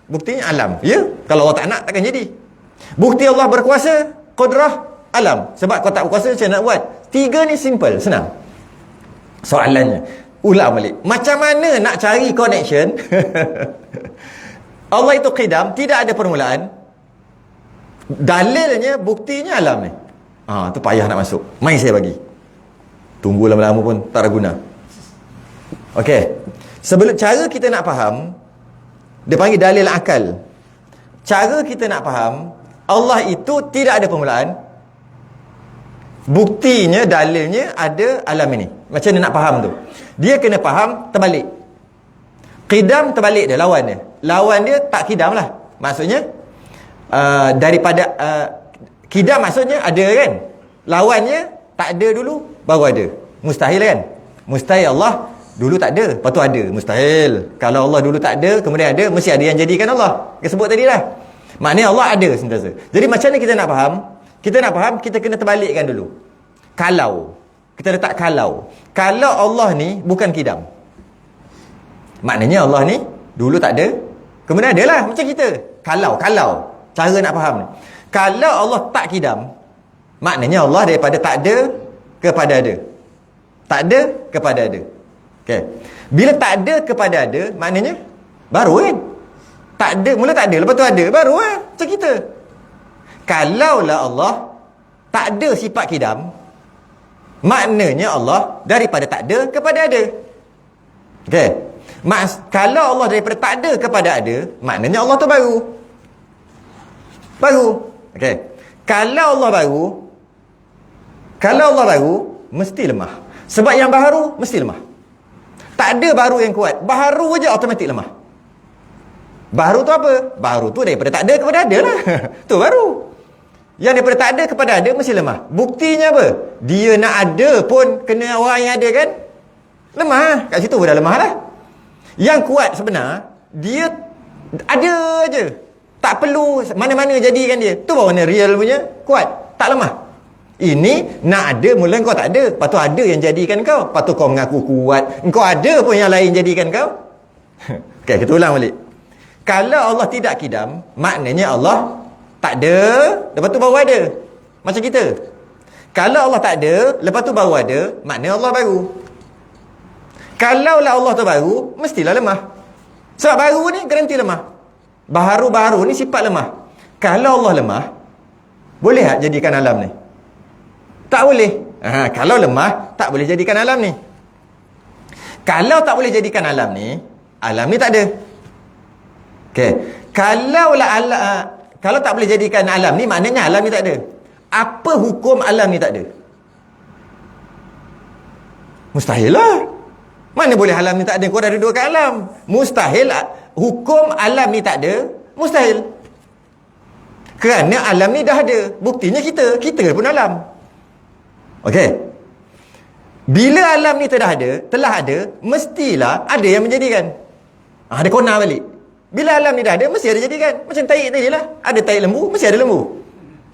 buktinya alam. Ya? Kalau Allah tak nak, takkan jadi. Bukti Allah berkuasa, qudrah, alam. Sebab kau tak berkuasa, macam nak buat? 3 ni simple, senang. Soalannya, ulang balik. Macam mana nak cari connection? Allah itu qidam, tidak ada permulaan. Dalilnya, buktinya alam ni. Tu payah nak masuk. Mai saya bagi. Tunggu lama-lama pun tak ada guna. Okey. Sebelum cara kita nak faham, dia panggil dalil akal. Cara kita nak faham, Allah itu tidak ada permulaan. Buktinya, dalilnya ada alam ini. Macam mana nak faham tu? Dia kena faham terbalik. Qidam terbalik dia, lawan dia. Lawan dia tak qidam lah. Maksudnya daripada qidam maksudnya ada kan. Lawannya tak ada dulu baru ada. Mustahil kan? Mustahil Allah dulu tak ada, lepas tu ada. Mustahil. Kalau Allah dulu tak ada, kemudian ada, mesti ada yang jadikan Allah. Kita sebut tadi lah. Maknanya Allah ada sentiasa. Jadi macam mana kita nak faham? Kita nak faham, kita kena terbalikkan dulu. Kalau kita letak kalau Allah ni bukan qidam, maknanya Allah ni dulu tak ada, kemudian ada lah. Macam kita. Kalau cara nak faham ni, kalau Allah tak qidam, maknanya Allah daripada tak ada kepada ada. Tak ada kepada ada. Okey. Bila tak ada kepada ada, maknanya baru kan? Tak ada, mula tak ada, lepas tu ada, baru lah. Macam kita. Kalaulah Allah tak ada sifat qidam, maknanya Allah daripada tak ada kepada ada. Okey. Kalau Allah daripada tak ada kepada ada, maknanya Allah tu baru. Okey. Kalau Allah baru, mesti lemah. Sebab yang baru mesti lemah. Tak ada baru yang kuat. Baru je automatik lemah. Baru tu apa? Baru tu daripada tak ada kepada ada lah. Tu baru. Yang daripada tak ada kepada ada mesti lemah. Buktinya apa? Dia nak ada pun kena orang yang ada kan? Lemah. Kat situ dah lemah lah. Yang kuat sebenar, dia ada je. Tak perlu mana-mana jadikan dia. Tu baru mana real punya kuat. Tak lemah. Ini nak ada, mula kau tak ada. Lepas tu ada yang jadikan kau. Lepas tu kau mengaku kuat. Kau ada pun yang lain jadikan kau. Okay, kita ulang balik. Kalau Allah tidak qidam, maknanya Allah tak ada, lepas tu baru ada. Macam kita. Kalau Allah tak ada, lepas tu baru ada, maknanya Allah baru. Kalaulah Allah tu baru, mestilah lemah. Sebab baru ni garanti lemah. Baru-baru ni sifat lemah. Kalau Allah lemah, boleh tak jadikan alam ni? Tak boleh. Kalau lemah, tak boleh jadikan alam ni. Kalau tak boleh jadikan alam ni tak ada. Okey. Kalau tak boleh jadikan alam ni, maknanya alam ni tak ada. Apa hukum alam ni tak ada? Mustahil lah. Mana boleh alam ni tak ada? Kau dah duduk kat alam. Mustahil. Hukum alam ni tak ada, mustahil. Kerana alam ni dah ada. Buktinya kita pun alam. Okey. Bila alam ni telah ada, mestilah ada yang menjadikan. Ada kona balik. Bila alam ni dah ada, mesti ada jadikan. Macam taik tadi lah. Ada taik lembu, mesti ada lembu.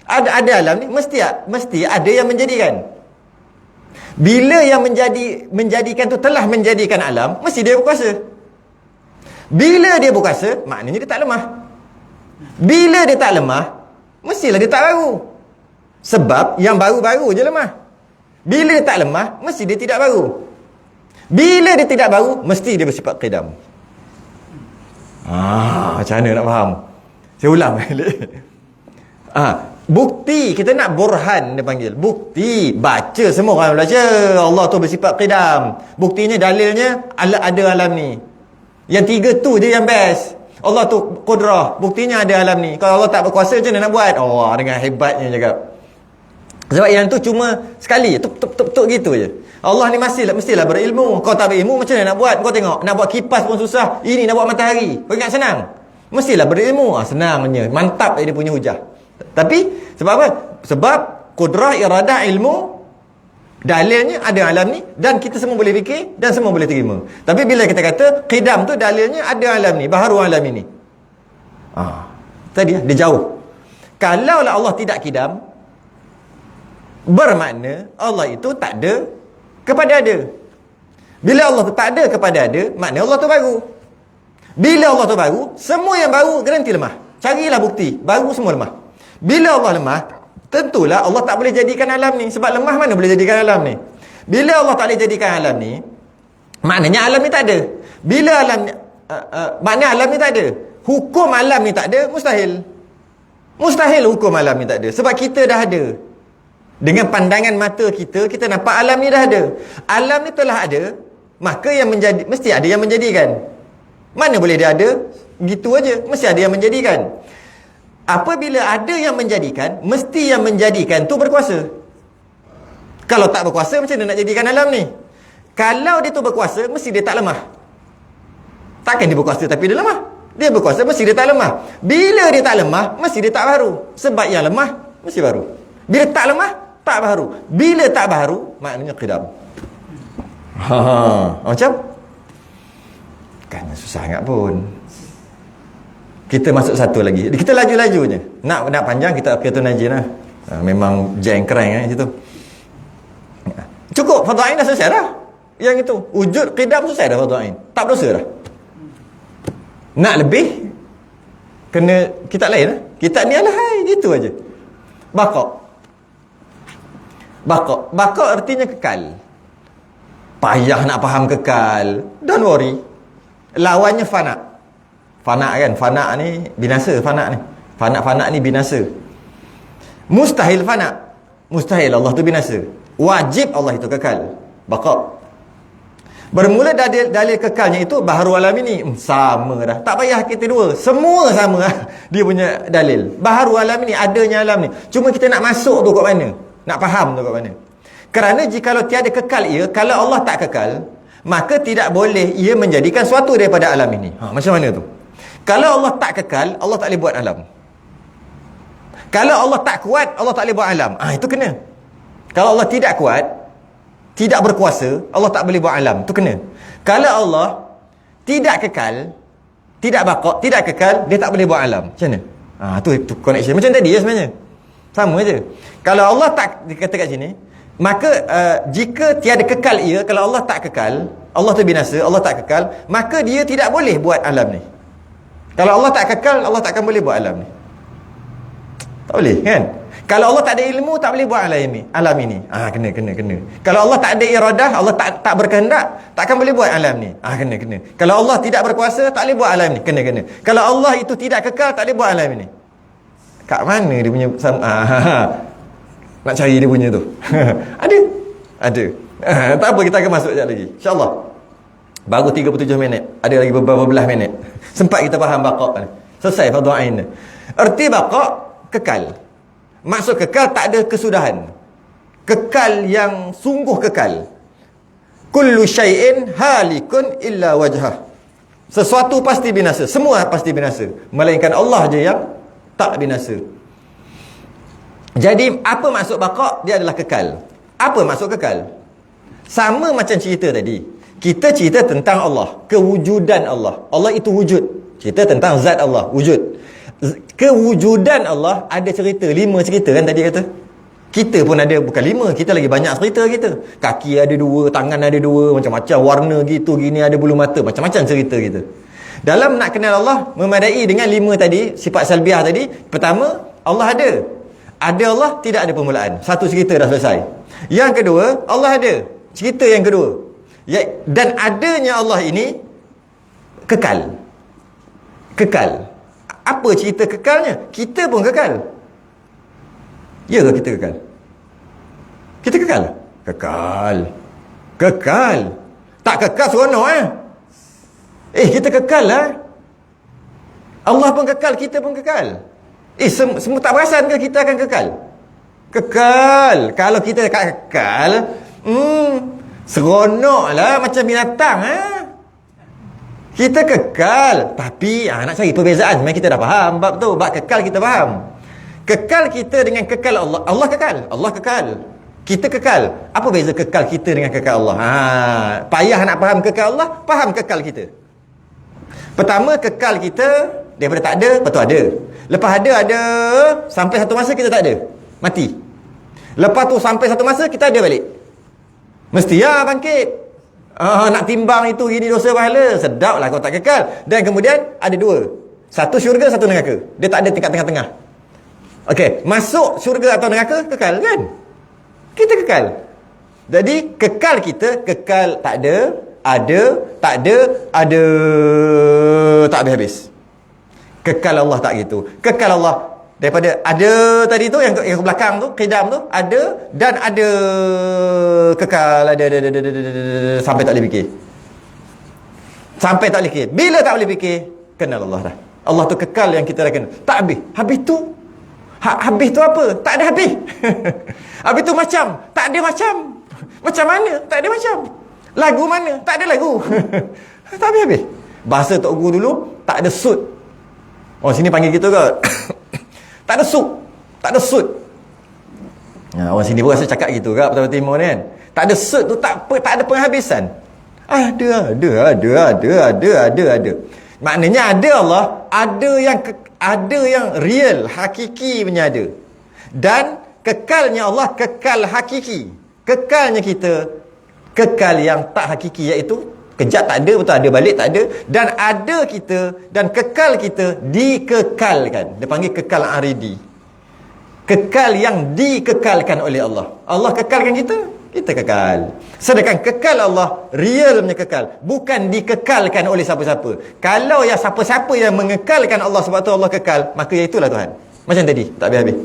Ada alam ni, mesti ada yang menjadikan. Bila yang menjadikan tu telah menjadikan alam, mesti dia berkuasa. Bila dia berkuasa, maknanya dia tak lemah. Bila dia tak lemah, mestilah dia tak baru. Sebab yang baru-baru je lemah. Bila dia tak lemah, mesti dia tidak baru. Bila dia tidak baru, mesti dia bersifat qidam. Macam mana nak faham? Saya ulang balik. Bukti, kita nak burhan dia panggil. Bukti, baca, semua orang baca Allah tu bersifat qidam. Buktinya, dalilnya ada alam ni. Yang tiga tu je yang best. Allah tu qudrah, buktinya ada alam ni. Kalau Allah tak berkuasa, macam mana nak buat? Dengan hebatnya cakap. Sebab yang tu cuma sekali, tuk gitu je. Allah ni mestilah berilmu. Kau tak berilmu, macam mana nak buat? Kau tengok, nak buat kipas pun susah. Ini nak buat matahari, kau ingat senang? Mestilah berilmu. Senangnya, mantap dia punya hujah. Tapi sebab apa? Sebab qudrah, iradah, ilmu, dalilnya ada alam ni, dan kita semua boleh fikir dan semua boleh terima. Tapi bila kita kata qidam tu, dalilnya ada alam ni, baharu alam ini. Tadi dia jauh. Kalaulah Allah tidak qidam, bermakna Allah itu tak ada kepada ada. Bila Allah tu tak ada kepada ada, makna Allah tu baru. Bila Allah tu baru, semua yang baru garanti lemah. Carilah bukti, baru semua lemah. Bila Allah lemah, tentulah Allah tak boleh jadikan alam ni. Sebab lemah mana boleh jadikan alam ni? Bila Allah tak boleh jadikan alam ni, maknanya alam ni tak ada. Bila alam ni, maknanya alam ni tak ada. Hukum alam ni tak ada, mustahil. Mustahil hukum alam ni tak ada. Sebab kita dah ada. Dengan pandangan mata kita nampak alam ni dah ada. Alam ni telah ada, maka yang menjadi, mesti ada yang menjadikan. Mana boleh dia ada gitu aja? Mesti ada yang menjadikan. Apabila ada yang menjadikan, mesti yang menjadikan tu berkuasa. Kalau tak berkuasa, macam mana nak jadikan alam ni? Kalau dia tu berkuasa, mesti dia tak lemah. Takkan dia berkuasa tapi dia lemah? Dia berkuasa, mesti dia tak lemah. Bila dia tak lemah, mesti dia tak baru. Sebab yang lemah, mesti baru. Bila tak lemah, tak baru. Bila tak baru, maknanya qidam. Macam? Kan susah sangat pun. Kita masuk satu lagi. Kita laju-lajunya. Nak panjang, kita tu najin lah. Memang jeng kerang situ. Cukup, fardu ain dah selesai dah. Yang itu, wujud qidam selesai dah fardu ain. Tak berdosa dah. Nak lebih, kena kitab lain lah. Kitab ni alahai, gitu aja. Baqa artinya kekal. Payah nak faham kekal. Don't worry. Lawannya fana. Fana kan? Fana ni binasa. Fana ni binasa. Mustahil fana. Mustahil Allah tu binasa. Wajib Allah itu kekal. Baqa. Bermula dalil kekalnya itu baharu alam ini. Sama dah. Tak payah kita dua. Semua sama lah. Dia punya dalil. Baharu alam ini, adanya alam ni. Cuma kita nak masuk tu kat mana? Nak faham tu kat mana? Kerana jikalau tiada kekal ia, kalau Allah tak kekal, maka tidak boleh ia menjadikan suatu daripada alam ini. Macam mana tu? Kalau Allah tak kekal, Allah tak boleh buat alam. Kalau Allah tak kuat, Allah tak boleh buat alam. Itu kena. Kalau Allah tidak kuat, tidak berkuasa, Allah tak boleh buat alam. Itu kena. Kalau Allah tidak kekal, tidak baqa, tidak kekal, dia tak boleh buat alam. Macam mana? Tu connection. Macam tadi ya sebenarnya. Sama je. Kalau Allah tak dikata kat sini, maka jika tiada kekal ia, kalau Allah tak kekal, Allah tu binasa, Allah tak kekal, maka dia tidak boleh buat alam ni. Kalau Allah tak kekal, Allah takkan boleh buat alam ni. Tak boleh kan? Kalau Allah tak ada ilmu, tak boleh buat alam ini. Kena. Kalau Allah tak ada iradah, Allah tak berkehendak, takkan boleh buat alam ni. Kena. Kalau Allah tidak berkuasa, tak boleh buat alam ni. Kena. Kalau Allah itu tidak kekal, tak boleh buat alam ini. Kat mana dia punya nak cari dia punya tu? Ada. Tak apa, kita akan masuk sekejap lagi, InsyaAllah. Baru 37 minit. Ada lagi beberapa belas minit. Sempat kita faham baqa. Selesai fardu ain. Erti baqa, kekal. Maksud kekal tak ada kesudahan. Kekal yang sungguh kekal. Kullu syai'in halikun illa wajhah. Sesuatu pasti binasa. Semua pasti binasa. Melainkan Allah je yang tak binasa. Jadi apa maksud baqa? Dia adalah kekal. Apa maksud kekal? Sama macam cerita tadi. Kita cerita tentang Allah, kewujudan Allah. Allah itu wujud. Cerita tentang zat Allah, wujud. Kewujudan Allah ada cerita, 5 cerita kan tadi kata. Kita pun ada bukan 5, kita lagi banyak cerita kita. Kaki ada 2, tangan ada 2, macam-macam warna gitu, gini ada bulu mata, macam-macam cerita kita. Dalam nak kenal Allah, memadai dengan 5 tadi, sifat salbiah tadi. Pertama, Allah ada. Ada Allah, tidak ada permulaan. Satu cerita dah selesai. Yang kedua, Allah ada. Cerita yang kedua. Dan adanya Allah ini kekal. Kekal. Apa cerita kekalnya? Kita pun kekal. Ya ke kita kekal? Kita kekal? Kekal. Kekal. Tak kekal seronok kita kekal lah. Allah pun kekal, kita pun kekal. Semua tak perasan ke kita akan kekal? Kekal. Kalau kita kekal, seronok lah macam binatang Kita kekal. Tapi nak cari perbezaan. Sebenarnya kita dah faham bab tu. Bab kekal kita faham. Kekal kita dengan kekal Allah. Allah kekal. Allah kekal. Kita kekal. Apa beza kekal kita dengan kekal Allah? Payah nak faham kekal Allah, faham kekal kita. Pertama, kekal kita daripada tak ada, lepas tu ada. Lepas ada, sampai satu masa kita tak ada. Mati. Lepas tu sampai satu masa kita ada balik. Mesti bangkit. Nak timbang itu gini dosa pahala. Sedap lah kau tak kekal. Dan kemudian ada 2. Satu syurga, satu neraka. Dia tak ada tingkat tengah-tengah. Okey, masuk syurga atau neraka kekal kan? Kita kekal. Jadi kekal kita kekal tak ada, tak ada, ada, tak habis-habis. Kekal Allah tak gitu. Kekal Allah daripada ada tadi tu yang ke belakang tu, qidam tu, ada dan ada, kekal ada sampai tak boleh fikir. Sampai tak boleh fikir. Bila tak boleh fikir, kenal Allah dah. Allah tu kekal yang kita dah kenal. Tak habis. Habis tu habis tu apa? Tak ada habis. Habis tu macam, tak ada macam. Macam mana? Tak ada macam. Lagu mana? Tak ada lagu. Tak habis-habis. Bahasa Tok Guru dulu, tak ada sud. Oh, sini panggil gitu ke? Tak ada sud. Tak ada sud. Orang sini pun rasa cakap gitu ke, Betul Timur ni kan? Tak ada sud tu, tak ada penghabisan. Ada. Maknanya ada Allah, ada yang real, hakiki punya ada. Dan kekalnya Allah, kekal hakiki. Kekalnya kita, kekal yang tak hakiki, iaitu kejap tak ada, betul ada balik tak ada. Dan ada kita, dan kekal kita dikekalkan. Dia panggil kekal aridi. Kekal yang dikekalkan oleh Allah. Allah kekalkan kita, kita kekal. Sedangkan kekal Allah, real punya kekal, bukan dikekalkan oleh siapa-siapa. Kalau yang siapa-siapa yang mengekalkan Allah sebab tu Allah kekal, maka itulah Tuhan. Macam tadi, tak habis-habis.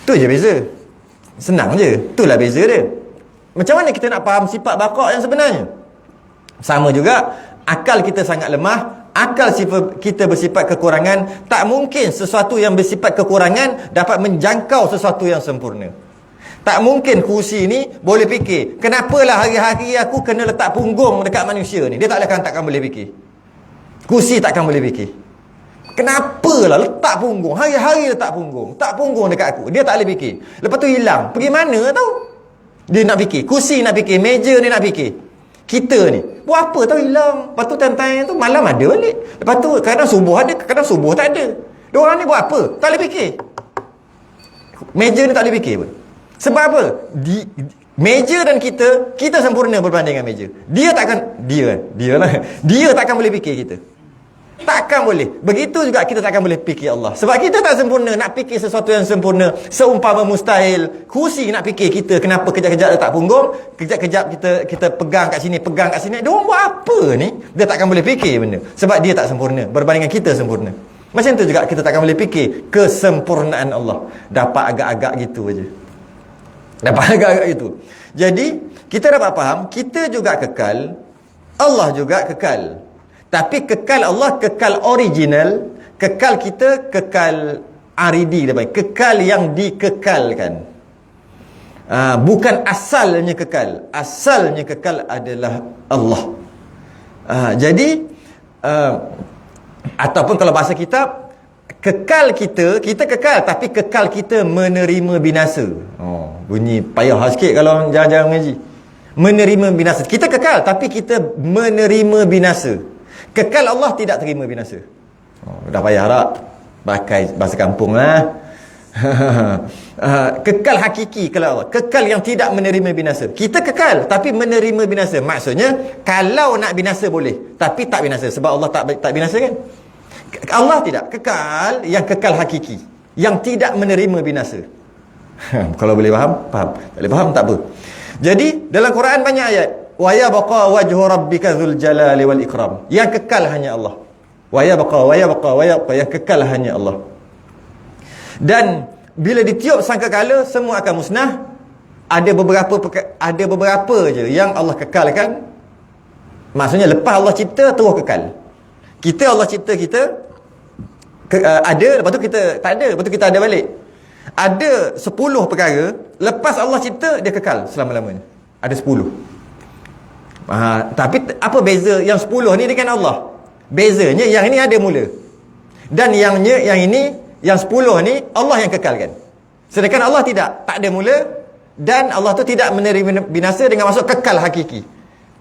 Tu je beza. Senang je. Itulah beza dia. Macam mana kita nak faham sifat baqa' yang sebenarnya? Sama juga, akal kita sangat lemah. Akal kita bersifat kekurangan. Tak mungkin sesuatu yang bersifat kekurangan dapat menjangkau sesuatu yang sempurna. Tak mungkin kursi ni boleh fikir, kenapalah hari-hari aku kena letak punggung dekat manusia ni. Dia takkan boleh fikir. Kursi takkan boleh fikir. Kenapalah letak punggung, hari-hari letak punggung, tak punggung dekat aku. Dia tak boleh fikir. Lepas tu hilang. Pergi mana tahu? Dia nak fikir. Kursi nak fikir, meja ni nak fikir. Kita ni buat apa tahu hilang. Lepas tu time-time tu malam ada balik. Lepas tu kadang subuh ada, kadang subuh tak ada. Diorang ni buat apa? Tak boleh fikir. Meja ni tak boleh fikir pun. Sebab apa? Meja dan kita sempurna berbanding dengan meja. Dia takkan boleh fikir kita. Takkan boleh. Begitu juga kita takkan boleh fikir Allah. Sebab kita tak sempurna. Nak fikir sesuatu yang sempurna seumpama mustahil. Kursi nak fikir kita kenapa kejap-kejap letak punggung, kejap-kejap kita pegang kat sini, pegang kat sini. Dia orang buat apa ni? Dia takkan boleh fikir benda. Sebab dia tak sempurna berbanding dengan kita sempurna. Macam tu juga kita takkan boleh fikir kesempurnaan Allah. Dapat agak-agak gitu aja. Dapat agak-agak itu. Jadi kita dapat faham, kita juga kekal, Allah juga kekal. Tapi kekal Allah kekal original, kekal kita kekal aridi, kekal yang dikekalkan. Bukan asalnya kekal. Asalnya kekal adalah Allah. Jadi ataupun kalau bahasa kitab, kekal kita kekal, tapi kekal kita menerima binasa. Bunyi payah sikit kalau jarang-jarang mengaji. Menerima binasa. Kita kekal, tapi kita menerima binasa. Kekal Allah tidak terima binasa. Dah payah tak? Pakai bahasa kampung lah. Kekal hakiki kalau Allah, kekal yang tidak menerima binasa. Kita kekal tapi menerima binasa. Maksudnya kalau nak binasa boleh, tapi tak binasa sebab Allah tak binasa kan. Allah tidak, kekal yang kekal hakiki, yang tidak menerima binasa. Kalau boleh faham, faham. Tak boleh faham, tak apa. Jadi dalam Quran banyak ayat, wa yabqa wajhu rabbika dzul jalali wal ikram. Yang kekal hanya Allah. Wa yabqa yang kekal hanya Allah. Dan bila ditiup sangkakala semua akan musnah. Ada beberapa je yang Allah kekalkan. Maksudnya lepas Allah cipta terus kekal. Kita Allah cipta kita ada, lepas tu kita tak ada, lepas tu kita ada balik. Ada 10 perkara, lepas Allah cipta dia kekal selama-lamanya. Ada 10. Tapi apa beza yang 10 ni dengan Allah? Bezanya yang ini ada mula. Dan yang ini, yang 10 ni Allah yang kekalkan. Sedangkan Allah tidak, tak ada mula. Dan Allah tu tidak menerima binasa dengan maksud kekal hakiki.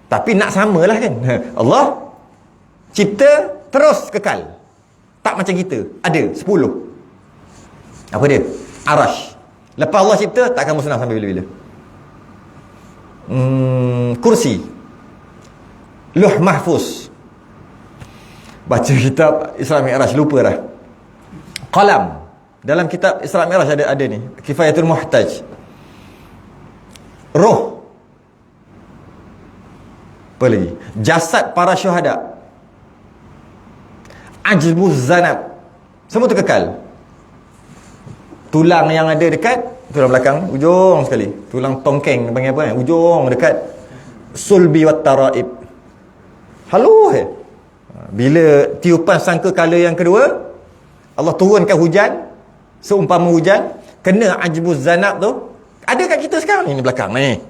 Tapi nak samalah kan. Allah cipta terus kekal. Tak macam kita, ada 10. Apa dia? Arash. Lepas Allah cipta takkan musnah sampai bila-bila. Kursi, Luh Mahfuz. Baca kitab Isra Mi'raj lupa dah. Qalam. Dalam kitab Isra Mi'raj ada ni, Kifayatul Muhtaj. Roh. Apa lagi? Jasad para syuhada. Ajbuz zanab. Semua tu kekal. Tulang yang ada dekat, tulang belakang, ujung sekali. Tulang tongkeng, panggil apa kan? Ujung dekat sulbi wat taraib. Halus bila tiupan sangkakala yang kedua, Allah turunkan hujan, seumpama hujan, kena ajbuz zanab tu. Ada kat kita sekarang ni belakang ni.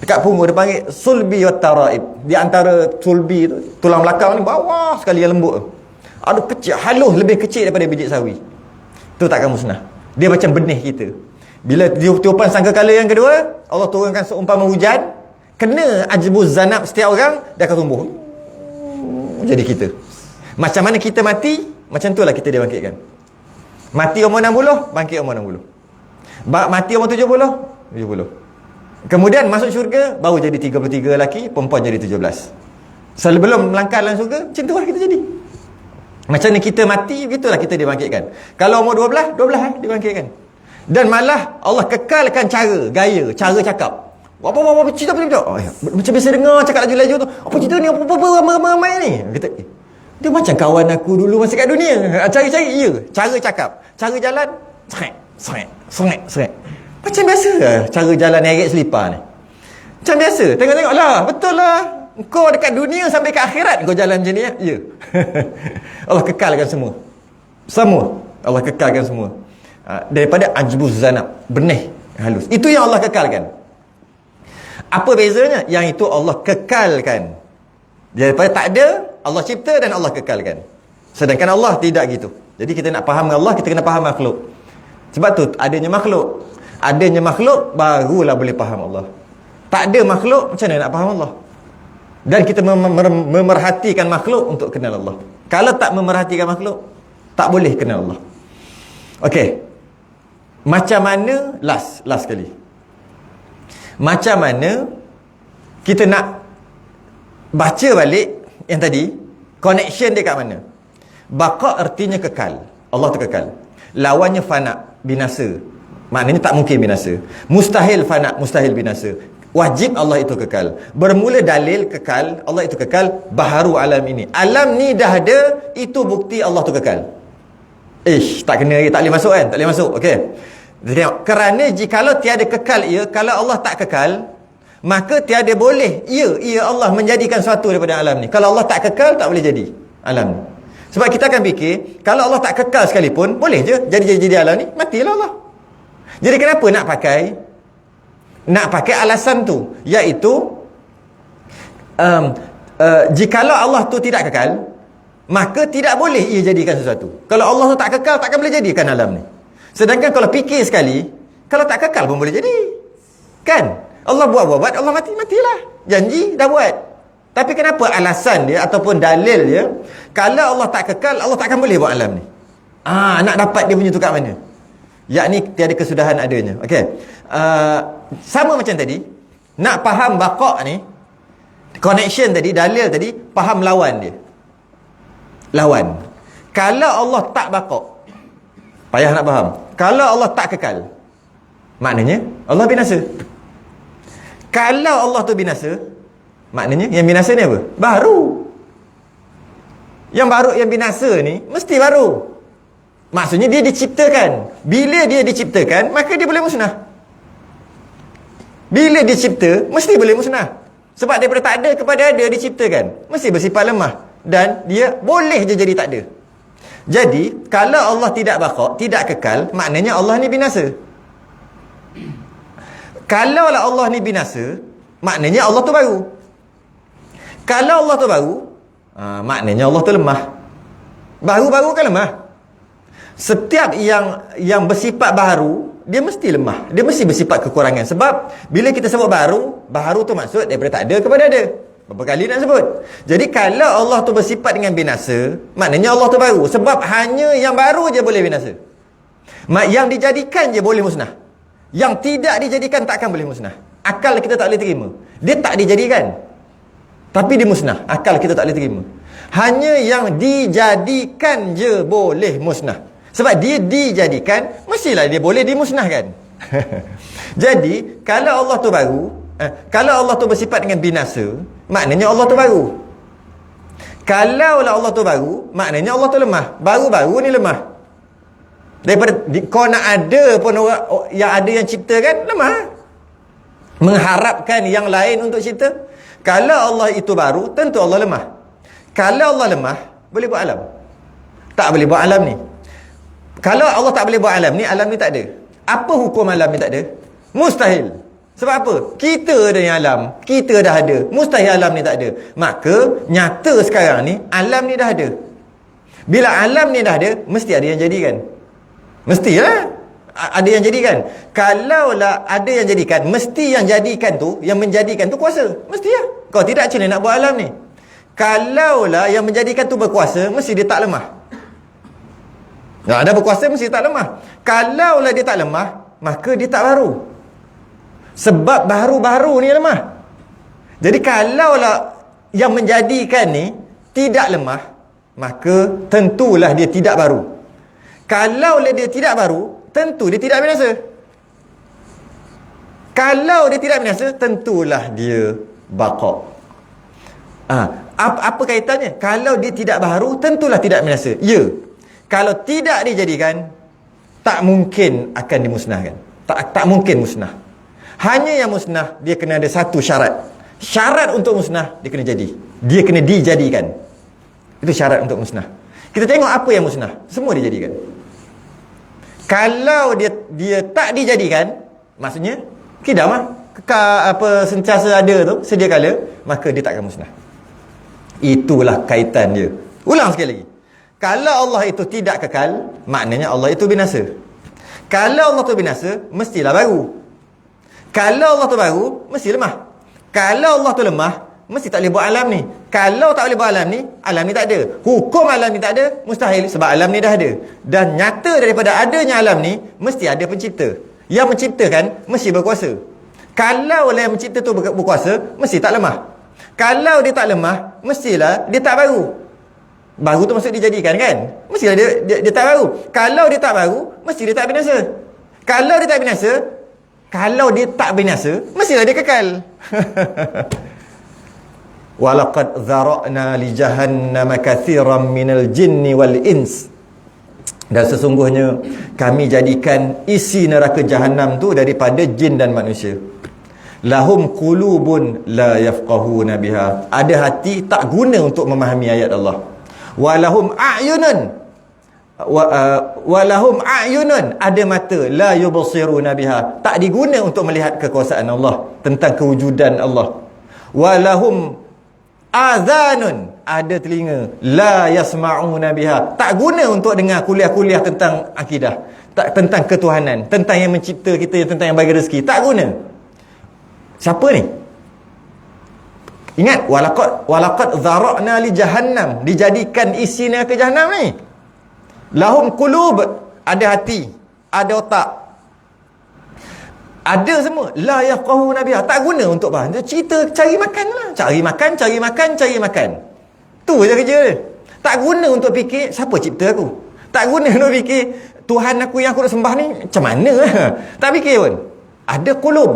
Dekat punggung dia panggil sulbi wat taraib. Di antara sulbi tu, tulang belakang ni bawah sekali yang lembut tu. Ada kecil, halus, lebih kecil daripada biji sawi. Tu takkan musnah. Dia macam benih kita. Bila tiupan sangkakala yang kedua, Allah turunkan seumpama hujan, kena ajbuz zanab setiap orang, dia akan tumbuh. Jadi kita. Macam mana kita mati, macam itulah kita dibangkitkan. Mati umur 60, bangkit umur 60. Mati umur 70. Kemudian masuk syurga, baru jadi 33 lelaki, perempuan jadi 17. Sebelum melangkah dalam syurga, macam itulah kita jadi. Macam ni kita mati, begitulah kita dibangkitkan. Kalau umur 12 dibangkitkan. Dan malah Allah kekalkan gaya, cara cakap. Apa cerita. Macam biasa dengar cakap laju-laju tu. Apa cerita ni? Apa ramai ni? Kita dia macam kawan aku dulu masa kat dunia. Cari-cari, ya. Cara cakap, cara jalan, seret. Macam biasa cara jalan heret selipar ni. Macam biasa. Tengok lah, betul lah. Kau dekat dunia sampai ke akhirat kau jalan macam ni ya? Ya. Allah kekalkan semua. Allah kekalkan semua. Daripada ajbuz zanab, benih halus. Itu yang Allah kekalkan. Apa bezanya? Yang itu Allah kekalkan. Daripada tak ada, Allah cipta dan Allah kekalkan. Sedangkan Allah tidak gitu. Jadi kita nak faham Allah, kita kena faham makhluk. Sebab tu adanya makhluk barulah boleh faham Allah. Tak ada makhluk, macam mana nak faham Allah? Dan kita memerhatikan makhluk untuk kenal Allah. Kalau tak memerhatikan makhluk, tak boleh kenal Allah. Okey. Macam mana, last sekali. Macam mana kita nak baca balik yang tadi, connection dia kat mana? Baqa artinya kekal. Allah tu kekal. Lawannya fana, binasa. Maknanya tak mungkin binasa. Mustahil fana, mustahil binasa. Wajib Allah itu kekal. Bermula dalil kekal, Allah itu kekal. Baharu alam ini. Alam ni dah ada, itu bukti Allah tu kekal. Tak kena, tak boleh masuk kan? Tak boleh masuk. Okey. Tengok, kerana jikalau tiada kekal ia, kalau Allah tak kekal, maka tiada boleh ia Allah menjadikan sesuatu daripada alam ni. Kalau Allah tak kekal, tak boleh jadi alam ni. Sebab kita akan fikir, kalau Allah tak kekal sekalipun, boleh je jadi alam ni, matilah Allah. Jadi kenapa nak pakai alasan tu, iaitu jikalau Allah tu tidak kekal, maka tidak boleh ia jadikan sesuatu. Kalau Allah tu tak kekal, takkan boleh jadikan alam ni. Sedangkan kalau fikir sekali, kalau tak kekal pun boleh jadi. Kan? Allah buat, Allah matilah. Janji dah buat. Tapi kenapa alasan dia ataupun dalil dia, kalau Allah tak kekal, Allah takkan boleh buat alam ni. Nak dapat dia punya tu kat mana? Yakni tiada kesudahan adanya. Okey. Sama macam tadi, nak faham baqa' ni, connection tadi, dalil tadi, faham lawan dia. Lawan. Kalau Allah tak baqa', payah nak faham. Kalau Allah tak kekal, maknanya Allah binasa. Kalau Allah tu binasa, maknanya yang binasa ni apa? Baru. Yang baru, yang binasa ni mesti baru. Maksudnya dia diciptakan. Bila dia diciptakan, maka dia boleh musnah. Bila dia cipta, mesti boleh musnah. Sebab daripada tak ada kepada ada diciptakan, mesti bersifat lemah. Dan dia boleh je jadi tak ada. Jadi kalau Allah tidak baqa', tidak kekal, maknanya Allah ni binasa. Kalaulah Allah ni binasa, maknanya Allah tu baru. Kalau Allah tu baru, maknanya Allah tu lemah. Baru-baru kan lemah. Setiap yang bersifat baru, dia mesti lemah. Dia mesti bersifat kekurangan. Sebab bila kita sebut baru tu maksud daripada tak ada kepada ada. Berapa kali nak sebut? Jadi kalau Allah tu bersifat dengan binasa, maknanya Allah tu baru. Sebab hanya yang baru je boleh binasa. Yang dijadikan je boleh musnah. Yang tidak dijadikan takkan boleh musnah. Akal kita tak boleh terima. Dia tak dijadikan, tapi dia musnah. Akal kita tak boleh terima. Hanya yang dijadikan je boleh musnah. Sebab dia dijadikan, mestilah dia boleh dimusnahkan. Jadi kalau Allah tu baru, kalau Allah tu bersifat dengan binasa, maknanya Allah tu baru. Kalaulah Allah tu baru, maknanya Allah tu lemah. Baru-baru ni lemah. Daripada kau nak ada pun orang yang ada yang ciptakan, lemah. Mengharapkan yang lain untuk cipta. Kalau Allah itu baru, tentu Allah lemah. Kalau Allah lemah, boleh buat alam? Tak boleh buat alam ni. Kalau Allah tak boleh buat alam ni tak ada. Apa hukum alam ni tak ada? Mustahil. Sebab apa? Kita ada yang alam, kita dah ada. Mustahil alam ni tak ada. Maka nyata sekarang ni alam ni dah ada. Bila alam ni dah ada, mesti ada yang jadikan. Mestilah ada yang jadikan. Kalaulah ada yang jadikan, mesti yang jadikan tu, yang menjadikan tu kuasa. Mestilah. Kau tidak macam mana nak buat alam ni? Kalaulah yang menjadikan tu berkuasa, mesti dia tak lemah. Ada berkuasa, mesti tak lemah. Kalaulah dia tak lemah, maka dia tak baru. Sebab baru-baru ni lemah. Jadi kalaulah yang menjadikan ni tidak lemah, maka tentulah dia tidak baru. Kalaulah dia tidak baru, tentu dia tidak binasa. Kalau dia tidak binasa, tentulah dia baqa'. Apa kaitannya? Kalau dia tidak baru, tentulah tidak binasa. Ya. Kalau tidak dijadikan, tak mungkin akan dimusnahkan. Tak mungkin musnah. Hanya yang musnah, dia kena ada satu syarat. Syarat untuk musnah, dia kena jadi. Dia kena dijadikan. Itu syarat untuk musnah. Kita tengok apa yang musnah. Semua dijadikan. Kalau dia tak dijadikan, maksudnya kidam lah. Sentiasa ada tu, sedia kala, maka dia takkan musnah. Itulah kaitan dia. Ulang sekali lagi. Kalau Allah itu tidak kekal, maknanya Allah itu binasa. Kalau Allah tu binasa, mestilah baru. Kalau Allah tu baru, mesti lemah. Kalau Allah tu lemah, mesti tak boleh buat alam ni. Kalau tak boleh buat alam ni tak ada. Hukum alam ni tak ada, mustahil. Sebab alam ni dah ada. Dan nyata daripada adanya alam ni, mesti ada pencipta. Yang menciptakan, mesti berkuasa. Kalau yang mencipta tu berkuasa, mesti tak lemah. Kalau dia tak lemah, mestilah dia tak baru. Baru tu maksud dijadikan kan? Mestilah dia tak baru. Kalau dia tak baru, mesti dia tak binasa. Kalau dia tak binasa, kalau dia tak binasa, mestilah dia kekal. Walaqad zara'na li jahannama katsiran minal jinni wal ins. Dan sesungguhnya kami jadikan isi neraka jahanam tu daripada jin dan manusia. Lahum qulubun la yafqahuna biha. Ada hati tak guna untuk memahami ayat Allah. Walahum a'yunun, ada mata, la yubsiruna biha, tak diguna untuk melihat kekuasaan Allah, tentang kewujudan Allah. Walahum azanun, ada telinga, la yasma'una biha, tak guna untuk dengar kuliah-kuliah tentang akidah, tentang ketuhanan, tentang yang mencipta kita, tentang yang bagi rezeki, tak guna. Siapa ni? Ingat, walaqad zara'na li jahannam, dijadikan isi neraka jahannam ni. Lahum qulub, ada hati, ada otak, ada semua, la yafqahuna biha, tak guna untuk faham. Dia cerita cari makan lah, cari makan. Tu je kerja dia. Tak guna untuk fikir siapa cipta aku, tak guna untuk fikir Tuhan aku yang aku nak sembah ni macam mana lah. Tak fikir pun. Ada qulub,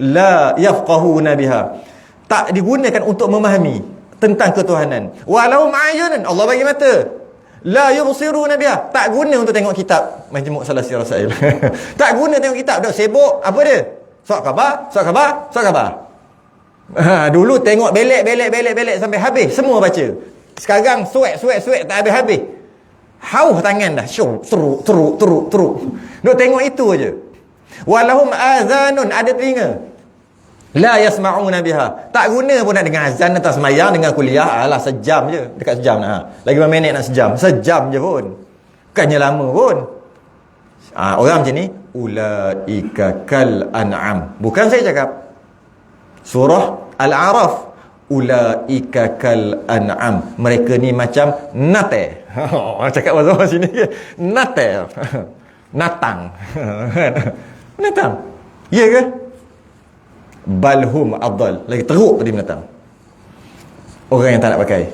la yafqahuna biha, tak digunakan untuk memahami tentang ketuhanan. Walau ma'ayunan, Allah bagi mata, la yubsiruna biha, tak guna untuk tengok kitab Majmu' Salasi Rasail. Tak guna tengok kitab, dah sibuk apa dia? Surat khabar. Dulu tengok belek sampai habis, semua baca. Sekarang suek tak habis-habis. Hauh tangan dah, teruk. Duk tengok itu aja. Walahum azanun, ada telinga, la yasma'una biha, tak guna pun nak dengar azan atas semayang, dengan kuliah. Alah, sejam je, dekat sejam nak. Lagi berapa minit nak sejam je pun, bukannya lama pun. Orang macam ni, ulaika kal an'am. Bukan saya cakap, surah Al-A'raf, ulaika kal an'am, mereka ni macam nate. Cakap bahasa orang sini ke? Nate. Natang. Ya ke? Balhum adal, lagi teruk tadi binatang, orang yang tak nak pakai.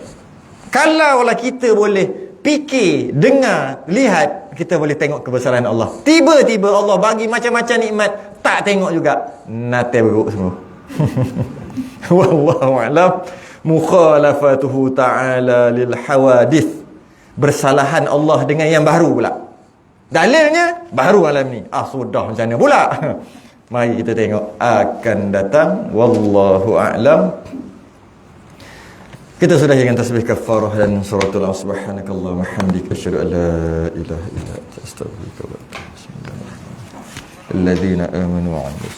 Kalaulah kita boleh fikir, dengar, lihat, kita boleh tengok kebesaran Allah. Tiba-tiba Allah bagi macam-macam nikmat, tak tengok juga, nate beruk semua. Wallahu a'lam. Mukhalafatuhu ta'ala lil hawadith, bersalahan Allah dengan yang baru pula. Dalilnya baru alam ni. Sudah macam mana pula? Mari kita tengok akan datang. Wallahu a'lam. Kita sudah dengan tasbih kafarah dan suratul subhanakallahumma hamdika asyhadu an la ilaha illa anta astaghfiruka wa atubu ilaik. Alladzina amanu wa 'amilus